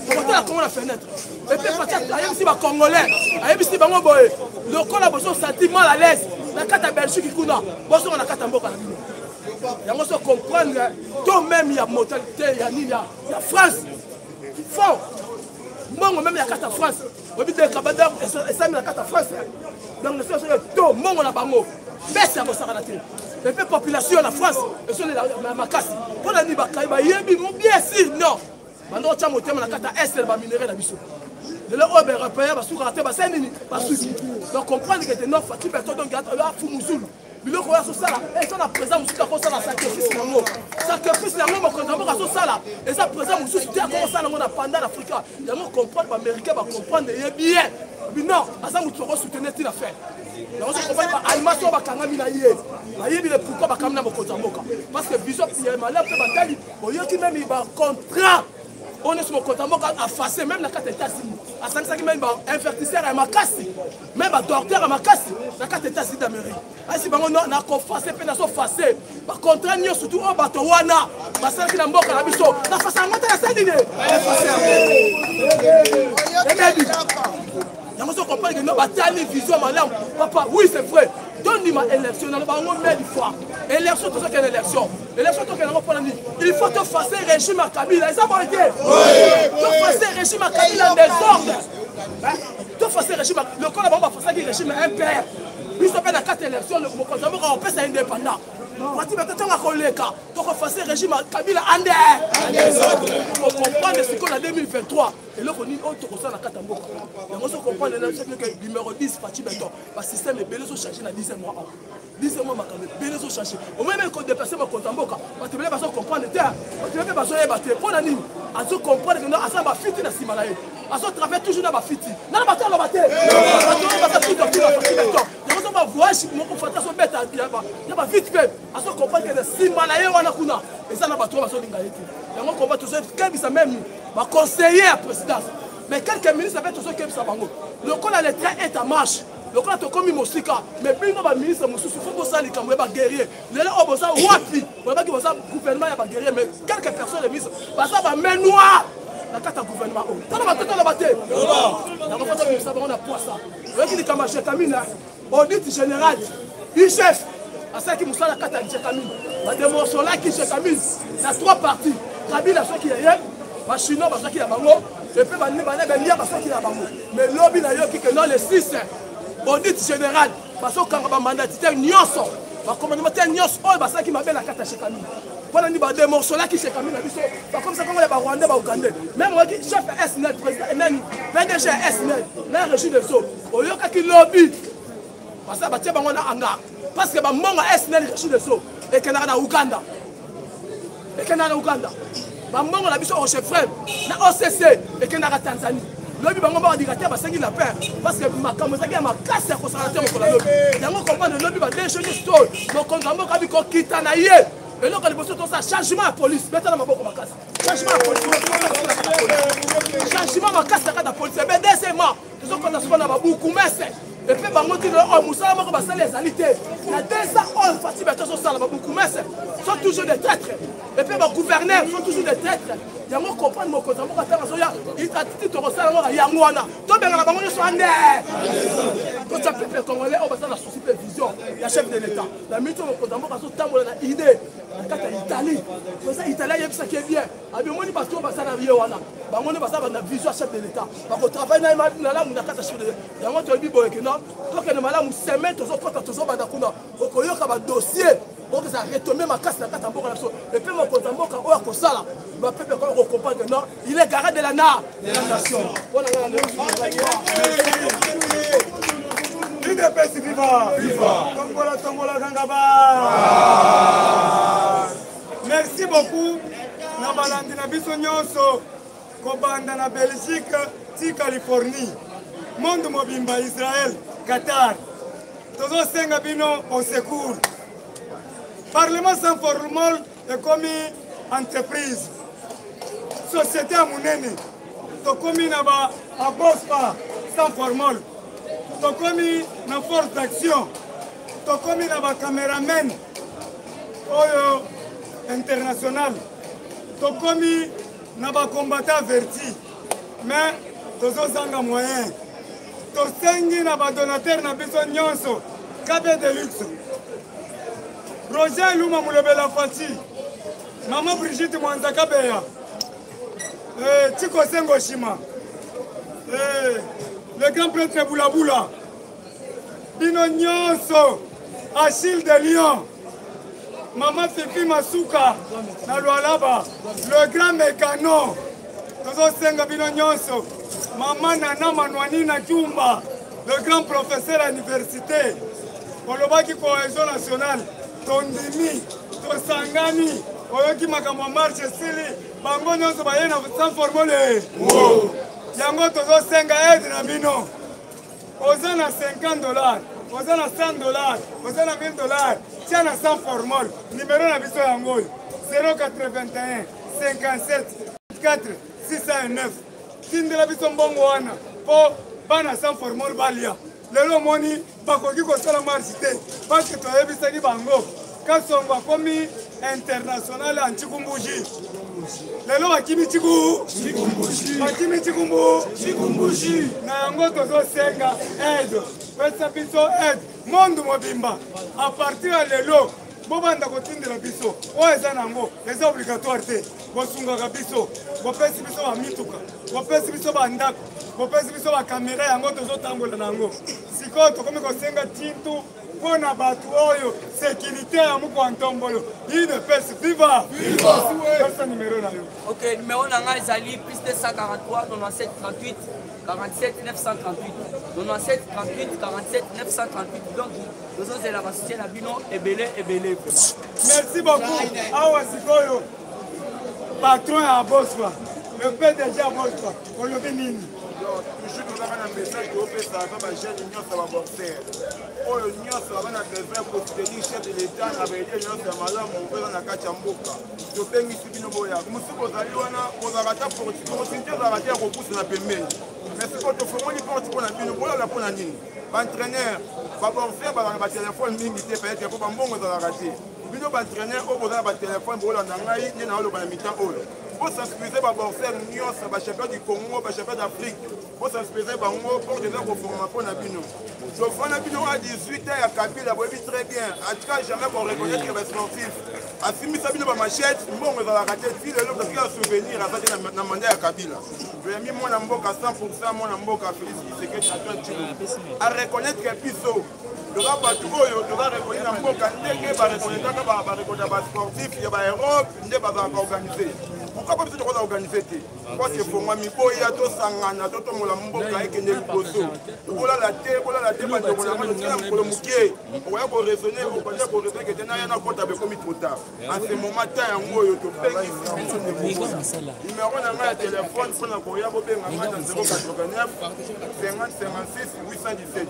Bogota la Congo na fenêtre et puis fatia ayem si ba congolais ayem si bango boye le ko la boso sentiment à l'aise na kata Belgique kuna boso na kata mboka na bino yango so comprendre to même ya mortalité ya nini ya France fond mongo même ya kata France obi de kabada esa mi na kata France donc le so to mongo na bango besa mo saka na te et puis population na France et so la makasi pour la ni ba kai ba yebi mo bien sûr non bando cha motema na kata est ba minerai na biso de le obe européen ba souka te ba senini ba souki donc comprendre que de non fati beto donc gata la fumuzulu biloko ya so sala et so na présent musuka ko sala sacrifice na ngo mokonza mboka so sala et ça présent musuka te ko sala ngo na panda l'Afrique yango comprendre ba américain ba comprendre bien non asa mutu ko soutenir ti la faire yango so comprendre ba allemand so ba kangami na ye ayebi le pourquoi ba kamna mokonza mboka parce que biso ya malheur pe batali oyoki même ba contrat on est sur mon compte à fasser même la carte États-Unis à 5 même invertisseur à makasi même docteur à makasi la carte États-Unis d'Amérique si bango na ko fasser pe na so fasser ba contrat nyo surtout o bato wana ba sala kina mboka na biso na fasa ngata na sandine yango so comprendre que no batali vision malamu papa oui c'est vrai donne ma élection na bango mille fois élection tout ça qu'une élection tout qu'elle va prendre il faut te fasser régime à Kabila ça va été te fasser régime à Kabila en désordre te fasser régime le corps là va fasser régime impérial puis ça fait la 4 élections le mokonza moko on peut ça indépendant Wati batata koleka to ko fasser régime Kabila ande pour comprendre ce qu'on a 2023 et là on dit on to ça la kata mboka yango so comprendre là c'est que numéro 10 Fati Beton ba système belé so changer na 10 mois 10 mois makambe belé so changer au même ko déplacer ma compte mboka ba te belé ba so comprendre terre ba te belé ba so yeba te pour na nini azo comprendre que non asa ba fiti na sima na ye azo travailler toujours na ba fiti na ba te lo ba te ba to ba ta tout Fati Beton yango so ba courage moko fata so beta ya ba vite fait aso comprendre que simba na ye wana kuna eza na bato baso linga yete yango combat tous kebisa même ba conseiller à présidence mais quelques ministres avec tous kebisa bango le col à l'état est en marche le col to komi mosika mais bino ba ministre mosusu faut bosali kamwe ba guerrier lelo obosa wapi ba ki bosa gouvernement ya ba guerrier mais quelques personnes les ministres basa ba main noire la carte gouvernement tala batata la batte na ko fata ministre ba on a poisa oki ni kama chekamina audit général du chef à ça qui moussa la carte à chekamina ba démonstrer là qui chekamina na trois parties Kabila ceux qui est ba chinois ba ceux qui la bango et puis ba lia ba ceux qui la bango mais lobby na yo qui que non les 6 audit général parce que quand ba mandataire nyonso ba commandement nyonso o ba ceux qui m'appelle la carte à chekamina voilà ni ba démonstrer là qui chekamina biso ba comme ça comme les ba rwandais ba ougandais même moi qui chef SNL président même PDG SNL na régime de so o yo ka qui lobby parce que ba tie bango na anga parce que ba monga SNL régime de so et que na Uganda et que na Uganda ba monga na biso au chef frère na OCC et que na Tanzanie lobby bango ba dikatia ba sengi la paix parce que makambo za ya makasi ya consolateur ko la lobby yango comprendre lobby ba déchanger store mo kongambo ka bi ko kita na ye et là quand les tout ça changement à police maintenant na maboko makasi changement à police changement makasi na police mais décemment ils ont commencé na ba buku messe et puis bango ti o musala moko ba sala les alités na 200 on fati ba to sala ba buku messe sont toujours des traîtres et puis ba gouverneurs sont toujours des traîtres yango comprendre moko za moko tanga soya itati to sala moko yango wana to benga na bango so ande to ça peuple congolais on va ça la supervision ya chef de l'état la mito moko za moko so tambola na idée kata Italie ça Italie yebisa qui est bien abi moni ba to ba sala vie wana bango ne ba ça na vision chef de l'état ba ko travailler na la na kata chef de l'état yango to bi boye que non to que na malamu semaine to so pota to so ba kuna okoyoka ba dossier donc ça retomber ma casse la carte mboka so et puis mon compte mboka o ya ko sala ba peuple ko comprendre que non il est garant de la nation voilà l'UDPS viva Tombola Kangaba. Merci beaucoup na balandi na biso nyonso kobanda na Belgique ti Californie monde mobimba Israël Qatar tozo senga bino au secours Parlement sans formol est comme entreprise société à munene to komi na ba abospa sans formol to komi na force d'action to komi na ba cameraman oyo international to komi na ba combattant averti mais tozo zanga moyen to sengi na ba donateur na biso nyonso KB de luxe Roger Luma Mulobela Fati Maman Brigitte Mwanzaka Beya Tiko Sengo Shima le grand prêtre Boulaboula Bino Nyonso Achille de Lyon Maman Fifi Masuka na Lualaba le grand mécano Tozo Senga Bino Nyonso Maman Nana Manwani na Kiumba le grand professeur à l'université Olobaki cohésion nationale Tondimi, Tosangani, Oyoki Makama marche sili, bango nyonso baye na sans formule. Yango tozo senga aide na bino. Oza na $50, oza na $100, oza na $1000, tia na sans formule. Numéro na biso yango 081 57 4 609. Tindela biso mbongo wana po bana sans formule balia. Lelo moni bakoki kosala marche te parce que toyebisaki bango kasongo akomi international antikumbushi lelo bakimi chikumbushi na yango tozosenga aide pesa biso aide monde mobimba à partir ya lelo bobanda kotindela biso oyo eza nango eza obligatoire te bosungaka biso bopesi biso bamituka bopesi biso bandako bopesi biso bakamera yango tozotambola nango sikoyo tokomi kosenga tintu mpona bato oyo sécurité ya moko ya ntombolo UDPS viva pesa numero na yo ok numéro na ngai ezali plus 243 97 38 47 938 97 38 47 938 donc tozozela basoutien na bino ebele merci beaucoup awa sikoyo patron ya boswa le PDG ya boswa olobi nini toujours tozaka na message toopesa ata bajeune nyonso ya baboxer oyo nyonso baza na besoin kosoutenir chef de l'état na baide nyonso ya malamu opesa na kati ya mboka topengisi bino boyaka mosusu ozali wana kozalaka ta porosité ozalaka te ya kopusa na pembeni mais sikoyo tofongoli porte mpo na bino bolala mpo na nini baentraîneur baboxer bazalaka batelefone mingi te peut-être mpo bambongo ezalaka te bino baentraîneur oyo boza na batelefone bolanda ngai nde naoloba na mitan oyo bosensibilize baboxer nyonso bachampion du Congo bachampion d'Afrique bosensibilize bango mpo deza koforma mpo na bino dauphin na bino a 18 ans ya Kabila boyebi très bien atika jamais koreconnaître basportif asimbisa bino bamachete mbongo ezalaka te ti lelo tokika souvenir aza te na manda ya Kabila toyami mwana mboka 100% mwana mboka Félix Tshisekedi Antoine Tshilombo areconnaître biso toza bato oyo toza reconnaître na mboka ndenge bareconnaîtraka bareconnaître basportif ya baeurope nde bazalaka organise pourquoi pas biso tokoza organise te parce fonga miboya tosangana totombola mboka ekende liboso kolala te bandeko na ngo totina mokolo mokie okoya koraisonne okoya koraisonne kete naya nakota bekomi trop tard en ce moment ta yango oyo topengisi numéro na ngai ya telefone mpona koya bobenga ngai na 089 50 56 817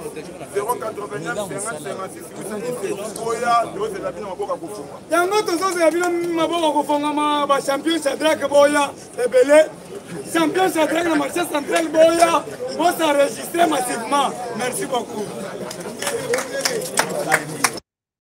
089 50 56 817 oya tozela bino maboka kofunga yango tozozela bino maboka kofungama bachampion Shadrack boya ebele champion Shadrack na marché central boya on s'enregistre massivement merci beaucoup